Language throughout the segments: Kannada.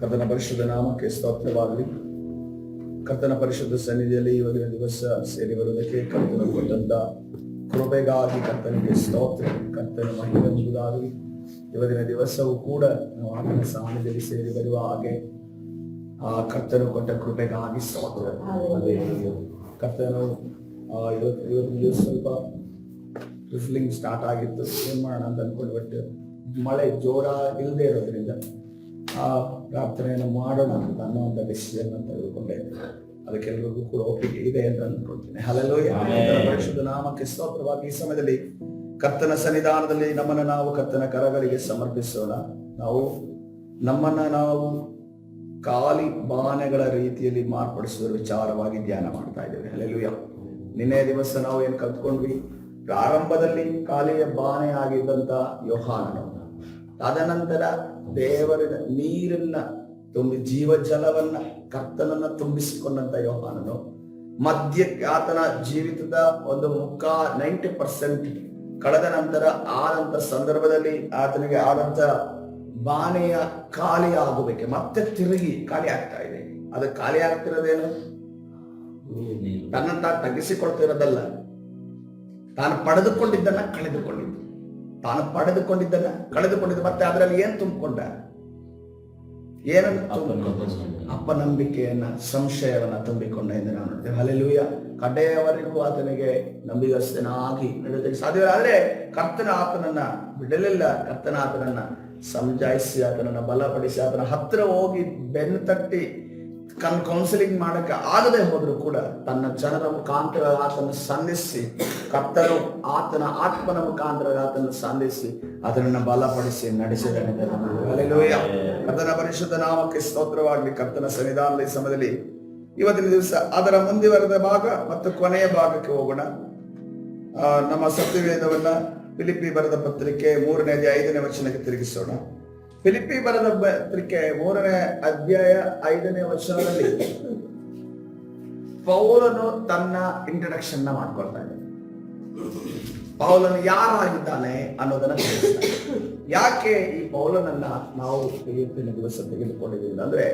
ಕರ್ತನ ಪರಿಶುದ್ಧ ನಾಮಕ್ಕೆ ಸ್ತೋತ್ರವಾಗಲಿ. ಕರ್ತನ ಪರಿಶುದ್ಧ ಸನ್ನಿಧಿಯಲ್ಲಿ ಇವತ್ತಿನ ದಿವಸ ಸೇರಿ ಬರುವುದಕ್ಕೆ ಕರ್ತನು ಕೊಟ್ಟಂತ ಕೃಪೆಗಾಗಿ ಕರ್ತನಿಗೆ ಸ್ತೋತ್ರ, ಕರ್ತನ ಮಹಿಮೆ ಎಂಬುದಾಗಲಿ. ಇವತ್ತಿನ ದಿವಸವೂ ಕೂಡ ನಾವು ಆತನ ಸಾನ್ನಿಧ್ಯದಲ್ಲಿ ಸೇರಿ ಬರುವ ಹಾಗೆ ಆ ಕರ್ತನು ಕೊಟ್ಟ ಕೃಪೆಗಾಗಿ ಸ್ತೋತ್ರ. ಕರ್ತನು ಇವತ್ತು ಸ್ವಲ್ಪ ರಿಫ್ಲಿಂಗ್ ಸ್ಟಾರ್ಟ್ ಆಗಿತ್ತು, ಏನ್ ಮಾಡೋಣ ಅಂತ ಅನ್ಕೊಂಡು, ಬಟ್ ಮಳೆ ಜೋರ ಇಲ್ಲದೆ ಇರೋದ್ರಿಂದ ಆ ಪ್ರಾರ್ಥನೆಯನ್ನು ಮಾಡೋಣ ಅಂತ ಅನ್ನೋಂಥ ಡಿಸಿಷನ್ ಅಂತ ತಿಳ್ಕೊಂಡೆ. ಅದಕ್ಕೆಲ್ಲರಿಗೂ ಕೂಡ ಒಪ್ಪಿಗೆ ಇದೆ ಅಂತ ಅಂದ್ಕೊಳ್ತೀನಿ. ಹಲ್ಲೆಲೂಯಾ. ಪರಿಶುದ್ಧ ನಾಮಕ್ಕೆ ಸ್ತೋತ್ರವಾಗಿ ಈ ಸಮಯದಲ್ಲಿ ಕರ್ತನ ಸನ್ನಿಧಾನದಲ್ಲಿ ನಮ್ಮನ್ನು ನಾವು ಕರ್ತನ ಕರಗಳಿಗೆ ಸಮರ್ಪಿಸೋಣ. ನಮ್ಮನ್ನ ನಾವು ಖಾಲಿ ಬಾಣಗಳ ರೀತಿಯಲ್ಲಿ ಮಾರ್ಪಡಿಸುವ ವಿಚಾರವಾಗಿ ಧ್ಯಾನ ಮಾಡ್ತಾ ಇದ್ದೇವೆ. ಹಲ್ಲೆಲೂಯಾ. ನಿನ್ನೆ ದಿವಸ ನಾವು ಏನು ಕಲ್ತ್ಕೊಂಡ್ವಿ? ಪ್ರಾರಂಭದಲ್ಲಿ ಖಾಲಿಯ ಬಾಣೆ ಆಗಿದ್ದಂತ ಯೋಹಾನನು, ತದನಂತರ ದೇವರ ನೀರನ್ನ ತುಂಬಿ ಜೀವ ಜಲವನ್ನ ಕರ್ತನನ್ನ ತುಂಬಿಸಿಕೊಂಡಂತ ಯೋಹಾನನು, ಮಧ್ಯಕ್ಕೆ ಆತನ ಜೀವಿತದ ಒಂದು 90% ಕಳೆದ ನಂತರ ಆದಂತ ಸಂದರ್ಭದಲ್ಲಿ ಆತನಿಗೆ ಆದಂತ ಬಾಣೆಯ ಖಾಲಿ ಆಗುವಿಕೆ ಮತ್ತೆ ತಿರುಗಿ ಖಾಲಿ ಆಗ್ತಾ ಇದೆ. ಅದು ಖಾಲಿ ಆಗ್ತಿರೋದೇನು? ತನ್ನಂತ ತಗ್ಗಿಸಿಕೊಳ್ತಿರೋದಲ್ಲ, ತಾನು ಪಡೆದುಕೊಂಡಿದ್ದನ್ನ ಕಳೆದುಕೊಂಡಿದ್ದು, ತಾನು ಪಡೆದುಕೊಂಡಿದ್ದನ್ನ ಕಳೆದುಕೊಂಡಿದ್ದು. ಮತ್ತೆ ಅದರಲ್ಲಿ ಏನ್ ತುಂಬಿಕೊಂಡ? ಏನನ್ನು ತುಂಬಿಕೊಂಡ? ಅಪನಂಬಿಕೆಯನ್ನ, ಸಂಶಯವನ್ನ ತುಂಬಿಕೊಂಡ ಎಂದು ನಾವು ನೋಡ್ತೇವೆ. ಹಲ್ಲೆಲೂಯಾ. ಕಡೆಯವರೆಗೂ ಆತನಿಗೆ ನಂಬಿಗಸ್ತನಾಗಿ ನಡೆಯೋದಕ್ಕೆ ಸಾಧ್ಯವಿಲ್ಲ. ಆದ್ರೆ ಕರ್ತನ ಆತನನ್ನ ಬಿಡಲಿಲ್ಲ. ಕರ್ತನ ಆತನನ್ನ ಸಮಜಾಯಿಸಿ, ಆತನನ್ನ ಬಲಪಡಿಸಿ, ಆತನ ಹತ್ರ ಹೋಗಿ ಬೆನ್ನು ತಟ್ಟಿ ಕೌನ್ಸಿಲಿಂಗ್ ಮಾಡಕ್ಕೆ ಆಗದೆ ಹೋದ್ರು ಕೂಡ ತನ್ನ ಜನರ ಮುಖಾಂತರ ಆತನ ಸಂಧಿಸಿ, ಕರ್ತನು ಆತನ ಆತ್ಮನ ಮುಖಾಂತರ ಆತನ ಸಂಧಿಸಿ ಅದನ್ನ ಬಲಪಡಿಸಿ ನಡೆಸಿದನು. ಹಲ್ಲೆಲೂಯಾ. ಕರ್ತನ ಪರಿಶುದ್ಧ ನಾಮಕ್ಕೆ ಸ್ತೋತ್ರವಾಗಲಿ. ಕರ್ತನ ಸನ್ನಿಧಾನದ ಈ ಸಮಯದಲ್ಲಿ ಇವತ್ತಿನ ದಿವಸ ಅದರ ಮುಂದುವರೆದ ಭಾಗ ಮತ್ತು ಕೊನೆಯ ಭಾಗಕ್ಕೆ ಹೋಗೋಣ. ನಮ್ಮ ಸತ್ಯವೇದವನ್ನ ಫಿಲಿಪ್ಪಿ ಬರೆದ ಪತ್ರಿಕೆ 3ನೇ ಅಧ್ಯಾಯ 5ನೇ ವಚನಕ್ಕೆ ತಿರುಗಿಸೋಣ. ಫಿಲಿಪ್ಪಿ ಬರೆದ ಪತ್ರಿಕೆ 3ನೇ ಅಧ್ಯಾಯ 5ನೇ ವಚನದಲ್ಲಿ ಪೌಲನು ತನ್ನ ಇಂಟ್ರಡಕ್ಷನ್ ಮಾಡ್ಕೊಳ್ತಾ ಇದ್ದಾನೆ. ಪೌಲನು ಯಾರಾಗಿದ್ದಾನೆ ಅನ್ನೋದನ್ನ ತಿಳಿಸ್ತಾನೆ. ಯಾಕೆ ಈ ಪೌಲನನ್ನ ನಾವು ಇವತ್ತಿನ ದಿವಸ ತೆಗೆದುಕೊಂಡಿದ್ದೀವಿ ಅಂದ್ರೆ,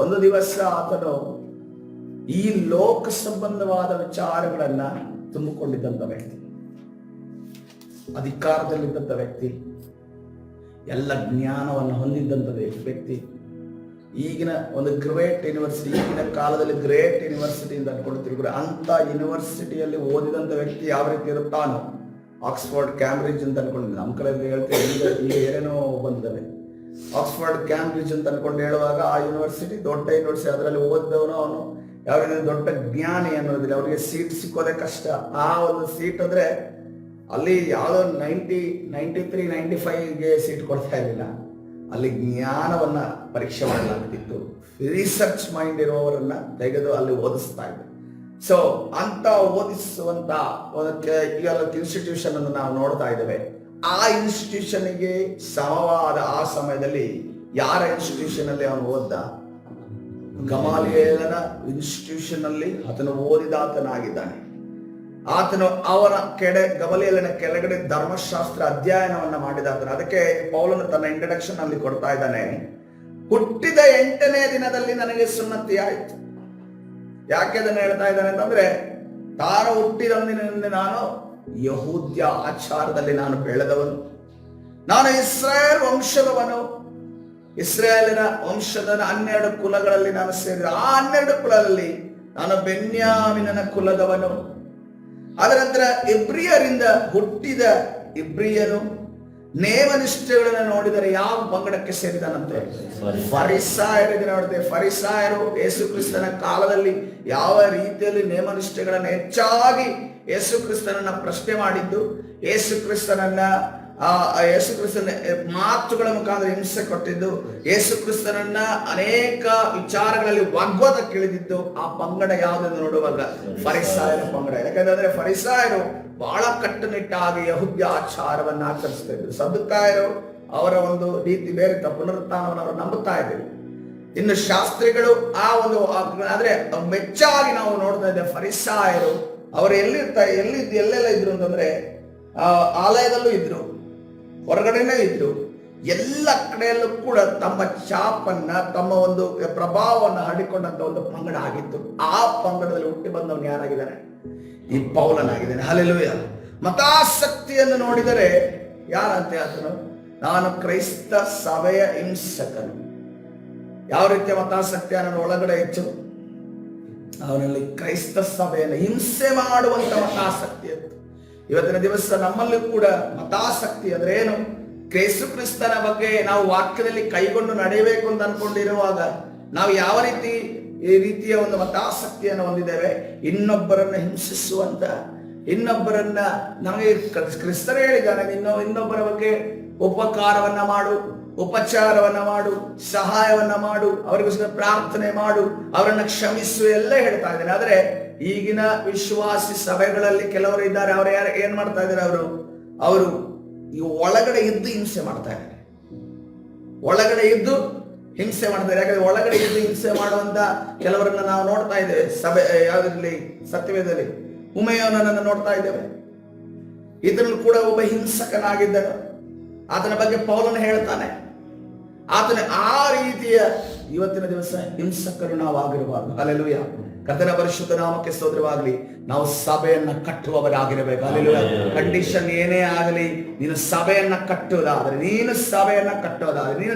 ಒಂದು ದಿವಸ ಆತನು ಈ ಲೋಕ ಸಂಬಂಧವಾದ ವಿಚಾರಗಳನ್ನ ತುಂಬಿಕೊಂಡಿದ್ದಂತ ವ್ಯಕ್ತಿ, ಅಧಿಕಾರದಲ್ಲಿದ್ದಂಥ ವ್ಯಕ್ತಿ, ಎಲ್ಲ ಜ್ಞಾನವನ್ನು ಹೊಂದಿದ್ದಂಥ ವ್ಯಕ್ತಿ. ಈಗಿನ ಒಂದು ಗ್ರೇಟ್ ಯೂನಿವರ್ಸಿಟಿ, ಈಗಿನ ಕಾಲದಲ್ಲಿ ಗ್ರೇಟ್ ಯೂನಿವರ್ಸಿಟಿ ಅಂತ ಅನ್ಕೊಳ್ತಿರ್ತಾರೆ. ಅಂತ ಯೂನಿವರ್ಸಿಟಿಯಲ್ಲಿ ಓದಿದಂಥ ವ್ಯಕ್ತಿ ಯಾವ ರೀತಿ ಇರುತ್ತಾನೋ, ಆಕ್ಸ್ಫರ್ಡ್, ಕ್ಯಾಂಬ್ರಿಡ್ಜ್ ಅಂತ ಅನ್ಕೊಂಡಿದ್ದೆ. ನಮ್ಮ ಕಡೆ ಹೇಳ್ತೇವೆ, ಈಗ ಏನೇನೋ ಬಂದಿದ್ದಾವೆ. ಆಕ್ಸ್ಫರ್ಡ್, ಕ್ಯಾಂಬ್ರಿಡ್ಜ್ ಅಂತ ಅನ್ಕೊಂಡು ಹೇಳುವಾಗ ಆ ಯೂನಿವರ್ಸಿಟಿ ದೊಡ್ಡ ಯೂನಿವರ್ಸಿಟಿ, ಅದರಲ್ಲಿ ಓದಿದವನು ಅವನು ಯಾವ ರೀತಿ ದೊಡ್ಡ ಜ್ಞಾನಿ ಅನ್ನೋದಿಲ್ಲ. ಅವರಿಗೆ ಸೀಟ್ ಸಿಕ್ಕೋದೇ ಕಷ್ಟ. ಆ ಒಂದು ಸೀಟ್ ಅಂದ್ರೆ ಅಲ್ಲಿ ಯಾವುದೋ 93, 95ಗೆ ಸೀಟ್ ಕೊಡ್ತಾ ಇರಲಿಲ್ಲ. ಅಲ್ಲಿ ಜ್ಞಾನವನ್ನ ಪರೀಕ್ಷೆ ಮಾಡಲಾಗ್ತಿತ್ತು. ರಿಸರ್ಚ್ ಮೈಂಡ್ ಇರುವವರನ್ನ ತೆಗೆದು ಅಲ್ಲಿ ಓದಿಸ್ತಾ ಇದ್ರು. ಸೊ ಅಂತ ಓದಿಸುವಂತ ಇನ್ಸ್ಟಿಟ್ಯೂಷನ್ ಅನ್ನು ನಾವು ನೋಡ್ತಾ ಇದ್ದೇವೆ. ಆ ಇನ್ಸ್ಟಿಟ್ಯೂಷನ್ಗೆ ಸಮವಾದ ಆ ಸಮಯದಲ್ಲಿ ಯಾರ ಇನ್ಸ್ಟಿಟ್ಯೂಷನ್ ಅಲ್ಲಿ ಅವನು ಓದ್ದ? ಗಮಾಲಿಯೇಲನ ಇನ್ಸ್ಟಿಟ್ಯೂಷನ್ ಅಲ್ಲಿ ಆತನು ಓದಿದಾತನಾಗಿದ್ದಾನೆ. ಆತನು ಅವರ ಗಮಲಿಯಲ್ಲಿನ ಕೆಳಗಡೆ ಧರ್ಮಶಾಸ್ತ್ರ ಅಧ್ಯಯನವನ್ನ ಮಾಡಿದಾತನು. ಅದಕ್ಕೆ ಪೌಲನು ತನ್ನ ಇಂಟ್ರಡಕ್ಷನ್ ಅಲ್ಲಿ ಕೊಡ್ತಾ ಇದ್ದಾನೆ, ಹುಟ್ಟಿದ 8ನೇ ದಿನದಲ್ಲಿ ನನಗೆ ಸುನ್ನತಿ ಆಯಿತು. ಯಾಕೆ ಅದನ್ನು ಹೇಳ್ತಾ ಇದ್ದಾನೆ ಅಂತಂದ್ರೆ, ತಾನು ಹುಟ್ಟಿದಂದಿನಿಂದ ನಾನು ಯಹೂದ್ಯ ಆಚಾರದಲ್ಲಿ ನಾನು ಬೆಳೆದವನು, ನಾನು ಇಸ್ರಾಯೇಲ್ ವಂಶದವನು, ಇಸ್ರಾಯೇಲಿನ ವಂಶದ 12 ಕುಲಗಳಲ್ಲಿ ನಾನು ಸೇರಿದ. ಆ 12 ಕುಲದಲ್ಲಿ ನಾನು ಬೆನ್ಯಾಮಿನನ ಕುಲದವನು. ಅದರ ನಂತರ ಇಬ್ರಿಯರಿಂದ ಹುಟ್ಟಿದ ಇಬ್ರಿಯನು ನೇಮನಿಷ್ಠೆಗಳನ್ನು ನೋಡಿದರೆ ಯಾವ ಪಂಗಡಕ್ಕೆ ಸೇರಿದನಂತೆ? ಫರಿಸಾಯರಿಗೆ ನೋಡ್ತೇವೆ. ಫರಿಸಾಯರು ಯೇಸು ಕ್ರಿಸ್ತನ ಕಾಲದಲ್ಲಿ ಯಾವ ರೀತಿಯಲ್ಲಿ ನೇಮನಿಷ್ಠೆಗಳನ್ನು ಹೆಚ್ಚಾಗಿ ಯೇಸು ಕ್ರಿಸ್ತನನ್ನ ಪ್ರಶ್ನೆ ಮಾಡಿದ್ದು, ಯೇಸು ಕ್ರಿಸ್ತನ ಮಾತುಗಳ ಮುಖಾಂತರ ಹಿಂಸೆ ಕೊಟ್ಟಿದ್ದು, ಯೇಸು ಕ್ರಿಸ್ತನನ್ನ ಅನೇಕ ವಿಚಾರಗಳಲ್ಲಿ ವಾಗ್ವಾದ ಕೇಳಿದಿದ್ದು ಆ ಪಂಗಡ ಯಾವುದೆಂದು ನೋಡುವಾಗ ಫರಿಸಾಯರ ಪಂಗಡ. ಯಾಕಂದ್ರೆ ಫರಿಸಾಯರು ಬಹಳ ಕಟ್ಟುನಿಟ್ಟಾಗಿ ಯಹೂದ್ಯ ಆಚಾರವನ್ನ ಆಚರಿಸ್ತಾ ಇದ್ರು. ಸದ್ದುಕಾಯರು ಅವರ ಒಂದು ರೀತಿ ಬೇರೆ, ಪುನರುತ್ಥಾನವನ್ನು ಅವರು ನಂಬುತ್ತಾ ಇದ್ರು. ಇನ್ನು ಶಾಸ್ತ್ರಿಗಳು ಆ ಒಂದು ಆದ್ರೆ ಮೆಚ್ಚಾಗಿ ನಾವು ನೋಡ್ತಾ ಇದ್ದೇವೆ ಫರಿಸಾಯರು ಅವರು ಎಲ್ಲೆಲ್ಲ ಇದ್ರು ಅಂತಂದ್ರೆ ಆಲಯದಲ್ಲೂ ಇದ್ರು, ಹೊರಗಡೆನೇ ಇದ್ರು, ಎಲ್ಲ ಕಡೆಯಲ್ಲೂ ಕೂಡ ತಮ್ಮ ಛಾಪನ್ನ, ತಮ್ಮ ಒಂದು ಪ್ರಭಾವವನ್ನು ಹರಡಿಕೊಂಡಂತ ಒಂದು ಪಂಗಡ ಆಗಿತ್ತು. ಆ ಪಂಗಡದಲ್ಲಿ ಹುಟ್ಟಿ ಬಂದವನು ಯಾರಾಗಿದ್ದಾನೆ? ಈ ಪೌಲನಾಗಿದ್ದಾನೆ. ಹಲ್ಲೆಲೂಯ. ಮತಾಸಕ್ತಿಯನ್ನು ನೋಡಿದರೆ ಯಾರಂತೆ ಆತನು? ನಾನು ಕ್ರೈಸ್ತ ಸಭೆಯ ಹಿಂಸಕನು. ಯಾವ ರೀತಿಯ ಮತಾಸಕ್ತಿ ಅವನ ಒಳಗಡೆ ಹೆಚ್ಚು? ಅವನಲ್ಲಿ ಕ್ರೈಸ್ತ ಸಭೆಯನ್ನು ಹಿಂಸೆ ಮಾಡುವಂತ ಮತಾಸಕ್ತಿ ಅಂತ. ಇವತ್ತಿನ ದಿವಸ ನಮ್ಮಲ್ಲಿ ಕೂಡ ಮತಾಸಕ್ತಿ ಅಂದ್ರೆ ಏನು? ಯೇಸು ಕ್ರಿಸ್ತನ ಬಗ್ಗೆ ನಾವು ವಾಕ್ಯದಲ್ಲಿ ಕೈಗೊಂಡು ನಡೆಯಬೇಕು ಅಂತ ಅನ್ಕೊಂಡಿರುವಾಗ ನಾವು ಯಾವ ರೀತಿಯ ಒಂದು ಮತಾಸಕ್ತಿಯನ್ನು ಹೊಂದಿದ್ದೇವೆ? ಇನ್ನೊಬ್ಬರನ್ನ ಹಿಂಸಿಸುವಂತ, ಇನ್ನೊಬ್ಬರನ್ನ, ನಮಗೆ ಕ್ರಿಸ್ತನೇ ಹೇಳಿದ್ದಾನೆ, ಇನ್ನೊಬ್ಬರ ಬಗ್ಗೆ ಉಪಕಾರವನ್ನ ಮಾಡು, ಉಪಚಾರವನ್ನ ಮಾಡು, ಸಹಾಯವನ್ನ ಮಾಡು, ಅವರಿಗೋಸ್ಕರ ಪ್ರಾರ್ಥನೆ ಮಾಡು, ಅವರನ್ನ ಕ್ಷಮಿಸು ಎಲ್ಲ ಹೇಳ್ತಾ ಇದ್ದೇನೆ. ಆದ್ರೆ ಈಗಿನ ವಿಶ್ವಾಸಿ ಸಭೆಗಳಲ್ಲಿ ಕೆಲವರು ಇದ್ದಾರೆ. ಅವರು ಏನ್ ಮಾಡ್ತಾ ಇದ್ದಾರೆ? ಅವರು ಈ ಒಳಗಡೆ ಇದ್ದು ಹಿಂಸೆ ಮಾಡ್ತಾ ಇದ್ದಾರೆ. ಒಳಗಡೆ ಇದ್ದು ಹಿಂಸೆ ಮಾಡ್ತಾರೆ. ಯಾಕಂದ್ರೆ ಒಳಗಡೆ ಇದ್ದು ಹಿಂಸೆ ಮಾಡುವಂತ ಕೆಲವರನ್ನ ನಾವು ನೋಡ್ತಾ ಇದ್ದೇವೆ. ಸಭೆ ಯಾವ್ದ್ರಲ್ಲಿ? ಸತ್ಯವೇದದಲ್ಲಿ ಉಮೆಯೋನನ್ನು ನೋಡ್ತಾ ಇದ್ದೇವೆ. ಇದರಲ್ಲಿ ಕೂಡ ಒಬ್ಬ ಹಿಂಸಕನಾಗಿದ್ದನು. ಆತನ ಬಗ್ಗೆ ಪೌಲನು ಹೇಳ್ತಾನೆ. ಆತನ ಆ ರೀತಿಯ ಇವತ್ತಿನ ದಿವಸ ಹಿಂಸಕರು ನಾವು ಆಗಿರಬಾರ್ದು. ಹಲ್ಲೆಲೂಯಾ. ಕರ್ತನ ಪರಿಶುದ್ಧ ನಾಮಕ್ಕೆ ಸ್ತೋತ್ರವಾಗಲಿ. ನಾವು ಸಭೆಯನ್ನ ಕಟ್ಟುವವರಾಗಿರಬೇಕು. ಹಲ್ಲೆಲೂಯಾ. ಕಂಡೀಷನ್ ಏನೇ ಆಗಲಿ, ನೀನು ಸಭೆಯನ್ನ ಕಟ್ಟುವುದಾದ್ರೆ, ನೀನು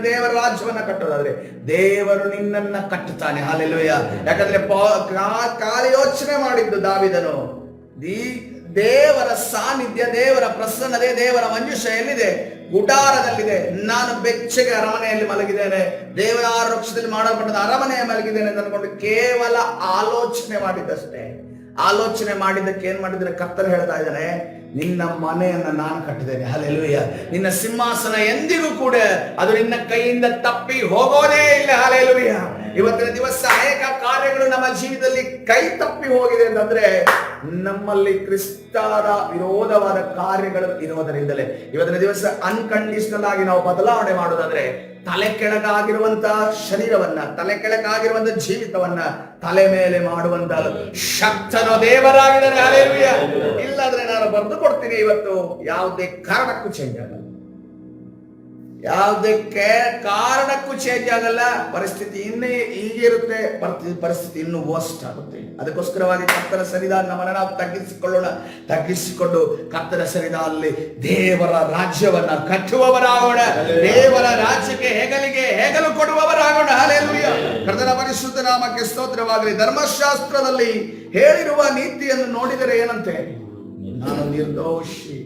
ದೇವರ ರಾಜ್ಯವನ್ನ ಕಟ್ಟುವುದಾದ್ರೆ ದೇವರು ನಿನ್ನನ್ನ ಕಟ್ಟುತ್ತಾನೆ. ಹಲ್ಲೆಲೂಯಾ. ಯಾಕಂದ್ರೆ ಕಾಲಿ ಯೋಚನೆ ಮಾಡಿದ್ದು ದಾವಿದನು, ದೇವರ ಸಾನ್ನಿಧ್ಯ, ದೇವರ ಪ್ರಸನ್ನತೆ, ದೇವರ ಮಂಜುಷ ಎಲ್ಲಿದೆ? ಗುಡಾರದಲ್ಲಿದೆ. ನಾನು ಬೆಚ್ಚಗೆ ಅರಮನೆಯಲ್ಲಿ ಮಲಗಿದ್ದೇನೆ, ದೇವರ ವೃಕ್ಷದಲ್ಲಿ ಮಾಡಲ್ಪಟ್ಟದ ಅರಮನೆಯ ಮಲಗಿದ್ದೇನೆ ಅಂತ ಅನ್ಕೊಂಡು ಕೇವಲ ಆಲೋಚನೆ ಮಾಡಿದ್ದಷ್ಟೇ. ಆಲೋಚನೆ ಮಾಡಿದ್ದಕ್ಕೆ ಏನ್ ಮಾಡಿದ್ರೆ ಕರ್ತನು ಹೇಳ್ತಾ ಇದ್ದಾನೆ, ನಿನ್ನ ಮನೆಯನ್ನ ನಾನು ಕಟ್ಟಿದ್ದೇನೆ. ಹಲ್ಲೆಲೂಯಾ. ನಿನ್ನ ಸಿಂಹಾಸನ ಎಂದಿಗೂ ಕೂಡ ಅದು ನಿನ್ನ ಕೈಯಿಂದ ತಪ್ಪಿ ಹೋಗೋದೇ ಇಲ್ಲ. ಹಲ್ಲೆಲೂಯಾ. ಇವತ್ತಿನ ದಿವಸ ಅನೇಕ ಕಾರ್ಯಗಳು ನಮ್ಮ ಜೀವಿತದಲ್ಲಿ ಕೈ ತಪ್ಪಿ ಹೋಗಿದೆ ಅಂತಂದ್ರೆ ನಮ್ಮಲ್ಲಿ ಕ್ರಿಸ್ತನ ವಿರೋಧವಾದ ಕಾರ್ಯಗಳು ಇರುವುದರಿಂದಲೇ. ಇವತ್ತಿನ ದಿವಸ ಅನ್ಕಂಡೀಷನಲ್ ಆಗಿ ನಾವು ಬದಲಾವಣೆ ಮಾಡೋದಾದ್ರೆ ತಲೆ ಕೆಳಗಾಗಿರುವಂತಹ ಶರೀರವನ್ನ, ತಲೆ ಕೆಳಗಾಗಿರುವಂತಹ ಜೀವಿತವನ್ನ ತಲೆ ಮೇಲೆ ಮಾಡುವಂತ ಶಕ್ತನು ದೇವರಾಗಿದ್ದಾನೆ. ಹಲ್ಲೆಲೂಯಾ. ಇಲ್ಲಾಂದ್ರೆ ನಾನು ಬರೆದು ಕೊಡ್ತೀನಿ, ಇವತ್ತು ಯಾವುದೇ ಕಾರಣಕ್ಕೂ ಚೇಂಜ್ ಆಗಲ್ಲ. ಯಾವುದೇ ಕಾರಣಕ್ಕೂ ಚೇಂಜ್ ಆಗಲ್ಲ. ಪರಿಸ್ಥಿತಿ ಇನ್ನೇ ಹೀಗೆ ಇರುತ್ತೆ, ಪರಿಸ್ಥಿತಿ ಇನ್ನೂ ವರ್ಸ್ಟ್ ಆಗುತ್ತೆ. ಅದಕ್ಕೋಸ್ಕರವಾಗಿ ಕರ್ತನ ಸನ್ನಿಧಾನ ನಮ್ಮನ್ನ ನಾವು ತಗ್ಗಿಸಿಕೊಂಡು ಕರ್ತನ ಸನ್ನಿಧಾನದಲ್ಲಿ ದೇವರ ರಾಜ್ಯವನ್ನ ಕಟ್ಟುವವರಾಗೋಣ. ದೇವರ ರಾಜ್ಯಕ್ಕೆ ಹೆಗಲು ಕೊಡುವವರಾಗೋಣ. ಹಲ್ಲೆಲೂಯಾ. ಕರ್ತನ ಪರಿಶುದ್ಧ ನಾಮಕ್ಕೆ ಸ್ತೋತ್ರವಾಗಲಿ. ಧರ್ಮಶಾಸ್ತ್ರದಲ್ಲಿ ಹೇಳಿರುವ ನೀತಿಯನ್ನು ನೋಡಿದರೆ ಏನಂತೆ? ನಾನು ನಿರ್ದೋಷಿ.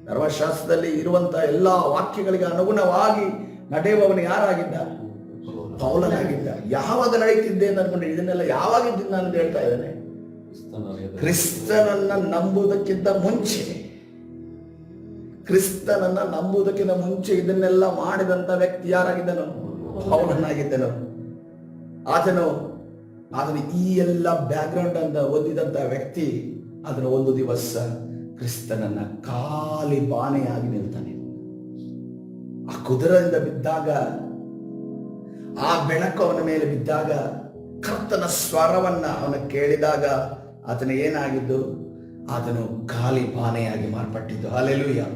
ಧರ್ಮಶಾಸ್ತ್ರದಲ್ಲಿ ಇರುವಂತಹ ಎಲ್ಲಾ ವಾಕ್ಯಗಳಿಗೆ ಅನುಗುಣವಾಗಿ ನಡೆಯುವವನು ಯಾರಾಗಿದ್ದ? ಪೌಲನಾಗಿದ್ದ. ಯಾವಾಗ ನಡೀತಿದ್ದೆ ಅಂತ ಅನ್ಕೊಂಡು ಇದನ್ನೆಲ್ಲ ಯಾವಾಗಿದ್ದ ನಾನು ಹೇಳ್ತಾ ಇದ್ದೇನೆ. ಕ್ರಿಸ್ತನನ್ನ ನಂಬುವುದಕ್ಕಿಂತ ಮುಂಚೆ ಇದನ್ನೆಲ್ಲ ಮಾಡಿದಂತ ವ್ಯಕ್ತಿ ಯಾರಾಗಿದ್ದನು? ಪೌಲನಾಗಿದ್ದನು. ಆತನು ಈ ಎಲ್ಲ ಬ್ಯಾಕ್ಗ್ರೌಂಡ್ ಅಂತ ಓದಿದಂತ ವ್ಯಕ್ತಿ ಅದನ್ನು ಒಂದು ದಿವಸ ಕ್ರಿಸ್ತನನ್ನ ಖಾಲಿ ಬಾಣೆಯಾಗಿ ನಿಲ್ತಾನೆ. ಆ ಕುದುರೆಯಿಂದ ಬಿದ್ದಾಗ, ಆ ಬೆಳಕು ಅವನ ಮೇಲೆ ಬಿದ್ದಾಗ, ಕರ್ತನ ಸ್ವರವನ್ನ ಅವನ ಕೇಳಿದಾಗ ಆತನ ಏನಾಗಿದ್ದು? ಆತನು ಖಾಲಿ ಬಾಣೆಯಾಗಿ ಮಾರ್ಪಟ್ಟಿದ್ದು. ಹಲ್ಲೆಲೂಯಾ.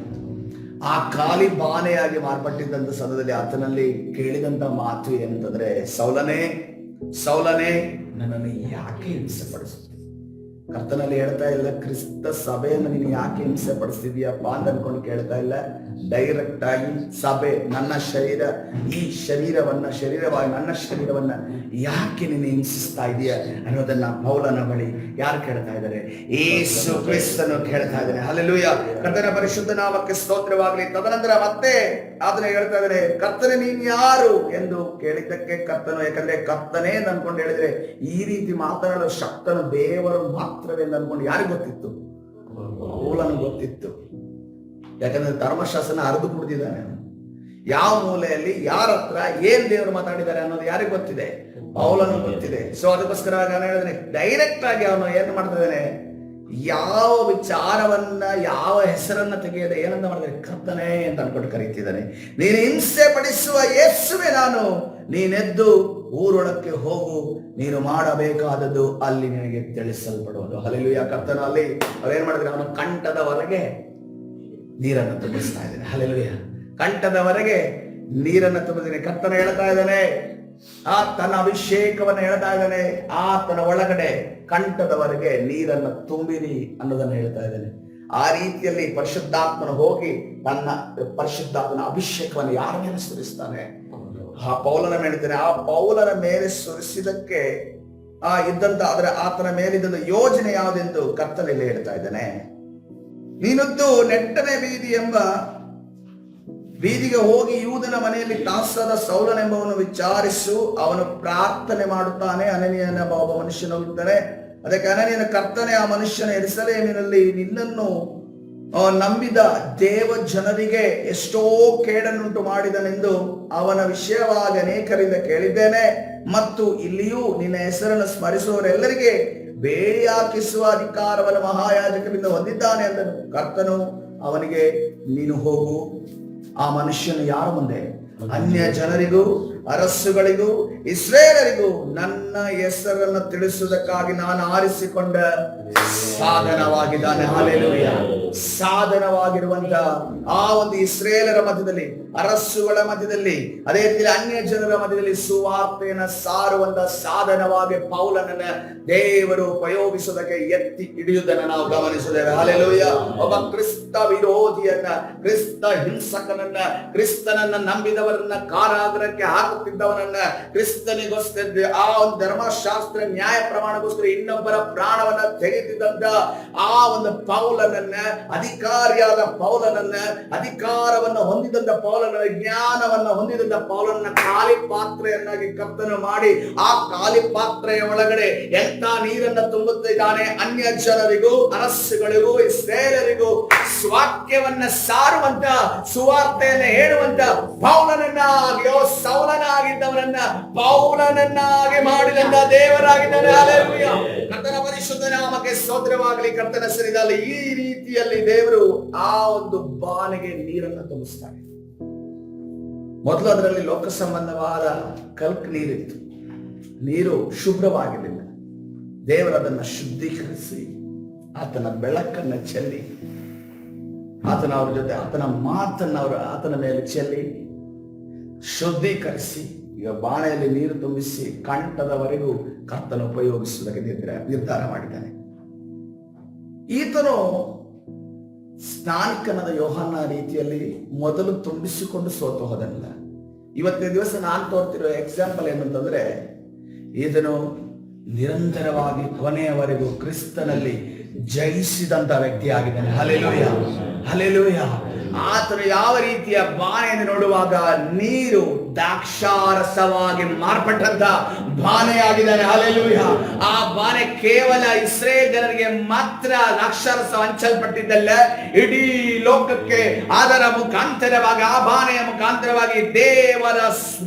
ಆ ಖಾಲಿ ಬಾಣೆಯಾಗಿ ಮಾರ್ಪಟ್ಟಿದ್ದಂತ ಸಮಯದಲ್ಲಿ ಆತನಲ್ಲಿ ಕೇಳಿದಂತ ಮಾತು ಏನಂತಂದ್ರೆ, ಸೌಲನೇ ನನ್ನನ್ನು ಯಾಕೆ ಹಿಂಸೆ ಪಡಿಸುತ್ತೆ? ಕರ್ತನಲ್ಲಿ ಹೇಳ್ತಾ ಇಲ್ಲ, ಕ್ರಿಸ್ತ ಸಭೆಯನ್ನು ನೀನು ಯಾಕೆ ಹಿಂಸೆ ಪಡಿಸ್ತಿದೀಯಪ್ಪ ಅಂತ ಅನ್ಕೊಂಡು ಕೇಳ್ತಾ ಇಲ್ಲ. ಡೈರೆಕ್ಟ್ ಆಗಿ ಸಭೆ, ನನ್ನ ಶರೀರ, ಈ ಶರೀರವಾಗಿ ನನ್ನ ಶರೀರವನ್ನ ಯಾಕೆ ನೀನು ಹಿಂಸಿಸ್ತಾ ಇದೀಯ ಅನ್ನೋದನ್ನ ಪೌಲನ ಬಳಿ ಯಾರು ಕೇಳ್ತಾ ಇದ್ದಾರೆ? ಯೇಸು ಕ್ರಿಸ್ತನು ಕೇಳ್ತಾ ಇದ್ದಾನೆ. ಹಲ್ಲೆಲೂಯಾ. ಕರ್ತನ ಪರಿಶುದ್ಧ ನಾಮಕ್ಕೆ ಸ್ತೋತ್ರವಾಗಲಿ. ತದನಂತರ ಮತ್ತೆ ಅದನ್ನ ಹೇಳ್ತಾ ಇದ್ದಾರೆ, ಕರ್ತನೆ ನೀನ್ ಯಾರು ಎಂದು ಕೇಳಿದ್ದಕ್ಕೆ ಕರ್ತನು, ಯಾಕಂದ್ರೆ ಕರ್ತನೇ ಅಂತ ಅನ್ಕೊಂಡು ಹೇಳಿದ್ರೆ ಈ ರೀತಿ ಮಾತನಾಡೋ ಶಕ್ತನು ದೇವರು ಮಾತ್ರವೇ ಅಂತ ಅನ್ಕೊಂಡು ಯಾರಿಗೆ ಗೊತ್ತಿತ್ತು? ಪೌಲನು ಗೊತ್ತಿತ್ತು. ಯಾಕಂದ್ರೆ ಧರ್ಮಶಾಸ್ತ್ರನ ಅರ್ದು ಕುಡಿದಿದ್ದಾನೆ. ಯಾವ ಮೂಲೆಯಲ್ಲಿ ಯಾರ ಹತ್ರ ಏನ್ ದೇವರು ಮಾತಾಡಿದ್ದಾರೆ ಅನ್ನೋದು ಯಾರಿಗೆ ಗೊತ್ತಿದೆ? ಪೌಲನು ಗೊತ್ತಿದೆ. ಸೊ ಅದಕ್ಕೋಸ್ಕರ ನಾನು ಹೇಳಿದ್ರೆ ಡೈರೆಕ್ಟ್ ಆಗಿ ಅವನು ಏನ್ ಮಾಡ್ತಾ ಇದ್ದಾನೆ? ಯಾವ ವಿಚಾರವನ್ನ, ಯಾವ ಹೆಸರನ್ನ ತೆಗೆಯದೆ ಏನಂತ ಮಾಡಿದ್ರೆ ಕರ್ತನೇ ಅಂತ ಅನ್ಕೊಂಡು ಕರೀತಿದ್ದಾನೆ. ನೀನು ಹಿಂಸೆ ಪಡಿಸುವ ಯೇಸುವೆ ನಾನು, ನೀನೆದ್ದು ಊರೊಳಕ್ಕೆ ಹೋಗು, ನೀನು ಮಾಡಬೇಕಾದದ್ದು ಅಲ್ಲಿ ನಿನಗೆ ತಿಳಿಸಲ್ಪಡುವುದು. ಹಲ್ಲೆಲೂಯಾ. ಕರ್ತನ ಅಲ್ಲಿ ಅವ್ರೇನ್ ಮಾಡಿದ್ರೆ ಅವನ ಕಂಠದವರೆಗೆ ನೀರನ್ನು ತುಂಬಿಸ್ತಾ ಇದ್ದಾನೆ. ಹಲ್ಲೆಲೂಯಾ. ಕಂಠದವರೆಗೆ ನೀರನ್ನು ತುಂಬಿದ್ದೀನಿ. ಕರ್ತನ ಹೇಳ್ತಾ ಇದ್ದಾನೆ, ತನ್ನ ಅಭಿಷೇಕವನ್ನು ಹೇಳ್ತಾ ಇದ್ದಾನೆ, ಆತನ ಒಳಗಡೆ ಕಂಠದವರೆಗೆ ನೀರನ್ನು ತುಂಬಿರಿ ಅನ್ನೋದನ್ನು ಹೇಳ್ತಾ ಇದ್ದಾನೆ. ಆ ರೀತಿಯಲ್ಲಿ ಪರಿಶುದ್ಧಾತ್ಮನ ಹೋಗಿ ತನ್ನ ಪರಿಶುದ್ಧಾತ್ಮನ ಅಭಿಷೇಕವನ್ನು ಯಾರ ಮೇಲೆ ಸುರಿಸ್ತಾನೆ? ಆ ಪೌಲನ ಮೇಲೆ ಇದ್ದಾನೆ. ಆ ಪೌಲನ ಮೇಲೆ ಸುರಿಸಿದಕ್ಕೆ ಇದ್ದಂತ ಆತನ ಮೇಲಿದ್ದ ಯೋಜನೆ ಯಾವುದೆಂದು ಕರ್ತನಲ್ಲಿ ಹೇಳ್ತಾ ಇದ್ದಾನೆ. ನೀನದ್ದು ನೆಟ್ಟನೆ ಬೀದಿ ಎಂಬ ಬೀದಿಗೆ ಹೋಗಿ ಯೂದನ ಮನೆಯಲ್ಲಿ ತಾಸದ ಸೌಲನೆಂಬವನು ವಿಚಾರಿಸು, ಅವನು ಪ್ರಾರ್ಥನೆ ಮಾಡುತ್ತಾನೆ. ಅನನೀಯನ ಒಬ್ಬ ಮನುಷ್ಯನು ಹೋಗುತ್ತಾನೆ. ಅದಕ್ಕೆ ಅನನೀಯನ ಕರ್ತನೆ, ಆ ಮನುಷ್ಯನ ಯೆರೂಸಲೇಮಿನಲ್ಲಿ ನಿನ್ನನ್ನು ನಂಬಿದ ದೇವ ಜನರಿಗೆ ಎಷ್ಟೋ ಕೇಡನ್ನುಂಟು ಮಾಡಿದನೆಂದು ಅವನ ವಿಷಯವಾಗಿ ಅನೇಕರಿಂದ ಕೇಳಿದ್ದೇನೆ, ಮತ್ತು ಇಲ್ಲಿಯೂ ನಿನ್ನ ಹೆಸರನ್ನು ಸ್ಮರಿಸುವವರೆಲ್ಲರಿಗೆ ಬೇಡಿ ಹಾಕಿಸುವ ಅಧಿಕಾರವನ್ನು ಮಹಾಯಾಜಕರಿಂದ ಹೊಂದಿದ್ದಾನೆ ಅಂದನು. ಕರ್ತನು ಅವನಿಗೆ, ನೀನು ಹೋಗು, ಆ ಮನುಷ್ಯನು ಯಾರ ಮುಂದೆ? ಅನ್ಯ ಜನರಿಗೂ ಅರಸುಗಳಿಗೂ ಇಸ್ರೇಲರಿಗೂ ನನ್ನ ಹೆಸರನ್ನು ತಿಳಿಸುವುದಕ್ಕಾಗಿ ನಾನು ಆರಿಸಿಕೊಂಡ ಸಾಧನವಾಗಿದ್ದಾನೆ. ಹಲ್ಲೆಲೂಯಾ. ಸಾಧನವಾಗಿರುವಂತ ಆ ಒಂದು ಇಸ್ರೇಲರ ಮಧ್ಯದಲ್ಲಿ, ಅರಸುಗಳ ಮಧ್ಯದಲ್ಲಿ, ಅದೇ ರೀತಿ ಅನ್ಯ ಜನರ ಮಧ್ಯದಲ್ಲಿ ಸುವಾರ್ತೆಯನ್ನು ಸಾರುವಂತ ಸಾಧನವಾಗಿ ಪೌಲನನ್ನ ದೇವರು ಉಪಯೋಗಿಸುವುದಕ್ಕೆ ಎತ್ತಿ ಹಿಡಿಯುವುದನ್ನು ನಾವು ಗಮನಿಸಿದ್ದೇವೆ. ಹಲ್ಲೆಲೂಯಾ. ಒಬ್ಬ ಕ್ರಿಸ್ತ ವಿರೋಧಿಯನ್ನ, ಕ್ರಿಸ್ತ ಹಿಂಸಕನನ್ನ, ಕ್ರಿಸ್ತನನ್ನ ನಂಬಿದವರನ್ನ ಕಾರಾಗೃಹಕ್ಕೆ ಹಾಕುತ್ತಿದ್ದವನನ್ನ, ಕ್ರಿಸ್ತನಿಗೋಸ್ಕರ ಆ ಒಂದು ಧರ್ಮಶಾಸ್ತ್ರ ನ್ಯಾಯ ಪ್ರಮಾಣಗೋಸ್ಕರ ಇನ್ನೊಬ್ಬರ ಪ್ರಾಣವನ್ನ ತೆಗೆದಿದ್ದಂತ ಆ ಒಂದು ಪೌಲನನ್ನ, ಅಧಿಕಾರಿಯಾದ ಪೌಲನನ್ನ, ಅಧಿಕಾರವನ್ನು ಹೊಂದಿದಂತ ಪೌಲನ, ಜ್ಞಾನವನ್ನ ಹೊಂದಿದಂತ ಪೌಲನ ಖಾಲಿ ಪಾತ್ರೆಯನ್ನಾಗಿ ಕರ್ತನು ಮಾಡಿ ಆ ಖಾಲಿ ಪಾತ್ರೆಯ ಒಳಗಡೆ ಎಂತ ನೀರನ್ನ ತುಂಬುತ್ತಿದ್ದಾನೆ? ಅನ್ಯ ಜನರಿಗೂ ಅರಸುಗಳಿಗೂ ಇಸ್ರೇಲರಿಗೂ ಸ್ವಾಕ್ಯವನ್ನ ಸಾರುವಂತ, ಸುವಾರ್ತೆಯನ್ನ ಹೇಳುವಂತ ಪೌಲನನ್ನಾಗಿಯೋ ಸೌಲನಾಗಿದ್ದವರನ್ನ ಪೌಲನನ್ನಾಗಿ ಮಾಡಿದಂತ ದೇವರಾಗಿದ್ದಾನೆ. ಹಲ್ಲೆಲೂಯಾ. ಕರ್ತನ ಪರಿಶುದ್ಧ ನಾಮಕ್ಕೆ ಸ್ತೋತ್ರವಾಗಲಿ. ಕರ್ತನ ಸರಿದಲ್ಲಿ ಈ ರೀತಿಯಲ್ಲಿ ದೇವರು ಆ ಒಂದು ಬಾನೆಗೆ ನೀರನ್ನು ತುಂಬಿಸ್ತಾರೆ. ಮೊದಲು ಅದರಲ್ಲಿ ಲೋಕ ಸಂಬಂಧವಾದ ಕಲ್ಕ್ ನೀರಿತ್ತು. ನೀರು ಶುಭ್ರವಾಗಿರಲಿಲ್ಲ. ದೇವರದನ್ನು ಶುದ್ಧೀಕರಿಸಿ ಆತನ ಬೆಳಕನ್ನು ಚೆಲ್ಲಿ, ಆತನ ಅವ್ರ ಜೊತೆ ಆತನ ಮಾತನ್ನ ಆತನ ಮೇಲೆ ಚೆಲ್ಲಿ ಶುದ್ಧೀಕರಿಸಿ ಈಗ ಬಾಣೆಯಲ್ಲಿ ನೀರು ತುಂಬಿಸಿ ಕಂಠದವರೆಗೂ ಕರ್ತನ ಉಪಯೋಗಿಸುವುದಕ್ಕೆ ನಿರ್ಧಾರ ಮಾಡಿದ್ದಾನೆ. ಈತನು ಸ್ನಾನಿಕನಾದ ಯೋಹಾನ ರೀತಿಯಲ್ಲಿ ಮೊದಲು ತುಂಬಿಸಿಕೊಂಡು ಸೋತು ಹೋದಲ್ಲ. ಇವತ್ತಿನ ದಿವಸ ನಾನು ತೋರ್ತಿರೋ ಎಕ್ಸಾಂಪಲ್ ಏನಂತಂದ್ರೆ, ಈತನು ನಿರಂತರವಾಗಿ ಕೊನೆಯವರೆಗೂ ಕ್ರಿಸ್ತನಲ್ಲಿ ಜಯಿಸಿದಂತ ವ್ಯಕ್ತಿ ಆಗಿದ್ದಾನೆ. Hallelujah, hallelujah. ಆತನು ಯಾವ ರೀತಿಯ ಬಾಣೆಯನ್ನು ನೋಡುವಾಗ ನೀರು ದ್ರಾಕ್ಷಾರಸವಾಗಿ ಮಾರ್ಪಟ್ಟಂತ ಬಾಣೆಯಾಗಿದ್ದಾನೆ. ಹಲ್ಲೆಲೂಯಾ. ಆ ಬಾಣೆ ಕೇವಲ ಇಸ್ರೇಲ್ ಜನರಿಗೆ ಮಾತ್ರ ದ್ರಾಕ್ಷಾರಸ ಹಂಚಲ್ಪಟ್ಟಿದ್ದಲ್ಲ, ಇಡೀ ಲೋಕಕ್ಕೆ ಅದರ ಮುಖಾಂತರವಾಗಿ, ಆ ಬಾಣೆಯ ಮುಖಾಂತರವಾಗಿ ದೇವರ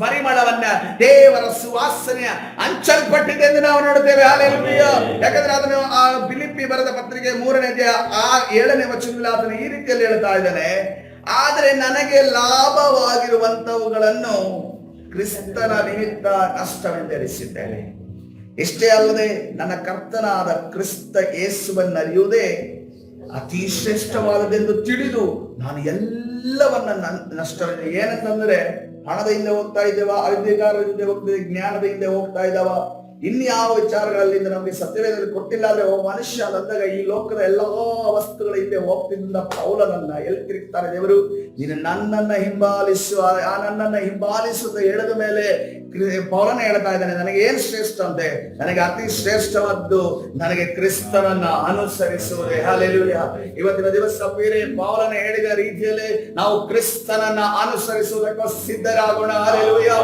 ಪರಿಮಳವನ್ನ, ದೇವರ ಸುವಾಸನೆಯ ಹಂಚಲ್ಪಟ್ಟಿದೆ ಎಂದು ನಾವು ನೋಡುತ್ತೇವೆ. ಹಲ್ಲೆಲೂಯಾ. ಯಾಕಂದ್ರೆ ಅದನ್ನು ಆ ಫಿಲಿಪ್ಪಿ ಬರೆದ ಪತ್ರಿಕೆ 3ನೇ ಅಧ್ಯಾಯ 7ನೇ ವಚನದಲ್ಲಿ ಆತನು ಈ ರೀತಿಯಲ್ಲಿ ಹೇಳ್ತಾ ಇದ್ದಾನೆ, ಆದರೆ ನನಗೆ ಲಾಭವಾಗಿರುವಂತವುಗಳನ್ನು ಕ್ರಿಸ್ತನ ನಿಮಿತ್ತ ನಷ್ಟವೆಂದೆಣಿಸಿದ್ದೇನೆ. ಇಷ್ಟೇ ಅಲ್ಲದೆ ನನ್ನ ಕರ್ತನಾದ ಕ್ರಿಸ್ತ ಯೇಸುವನ್ನು ಅರಿಯುವುದೇ ಅತಿ ಶ್ರೇಷ್ಠವಾದದೆಂದು ತಿಳಿದು ನಾನು ಎಲ್ಲವನ್ನ ನಷ್ಟವೆಂದು, ಏನಂತಂದ್ರೆ ಹಣದ ಹಿಂದೆ ಹೋಗ್ತಾ ಇದ್ದೇವ, ಅಧಿಕಾರದಿಂದ ಹೋಗ್ತಿದ್ದೆ, ಜ್ಞಾನದ ಹಿಂದೆ ಹೋಗ್ತಾ ಇದ್ದಾವ, ಇನ್ಯಾವ ವಿಚಾರಗಳಿಂದ ನಮಗೆ ಸತ್ಯವೇದದಲ್ಲಿ ಕೊಟ್ಟಿಲ್ಲ ಅಂದ್ರೆ ಒಬ್ಬ ಮನುಷ್ಯ ಅಂದಾಗ ಈ ಲೋಕದ ಎಲ್ಲಾ ವಸ್ತುಗಳ ಹಿಂದೆ ಹೋಗ್ತಿದ್ದ ಪೌಲನನ್ನ ಎಲ್ಲಿ ತಿರುಗ್ತಾರೆ ದೇವರು? ನೀನು ನನ್ನನ್ನ ಹಿಂಬಾಲಿಸುವ, ಆ ನನ್ನನ್ನ ಹಿಂಬಾಲಿಸುತ್ತ ಹೇಳಿದ ಮೇಲೆ ಪೌಲನ ಹೇಳ್ತಾ ಇದ್ದಾನೆ, ನನಗೆ ಏನ್ ಶ್ರೇಷ್ಠ ಅಂತೆ? ನನಗೆ ಅತಿ ಶ್ರೇಷ್ಠವಾದ್ದು ನನಗೆ ಕ್ರಿಸ್ತನನ್ನ ಅನುಸರಿಸುವುದೇ. ಹಲ್ಲೆಲೂಯಾ. ಇವತ್ತಿನ ದಿವಸ ಬೇರೆ ಪೌಲನ ಹೇಳಿದ ರೀತಿಯಲ್ಲಿ ನಾವು ಕ್ರಿಸ್ತನನ್ನ ಅನುಸರಿಸುವುದಕ್ಕೆ ಸಿದ್ಧರಾಗೋಣ. ಹಲ್ಲೆಲೂಯಾ.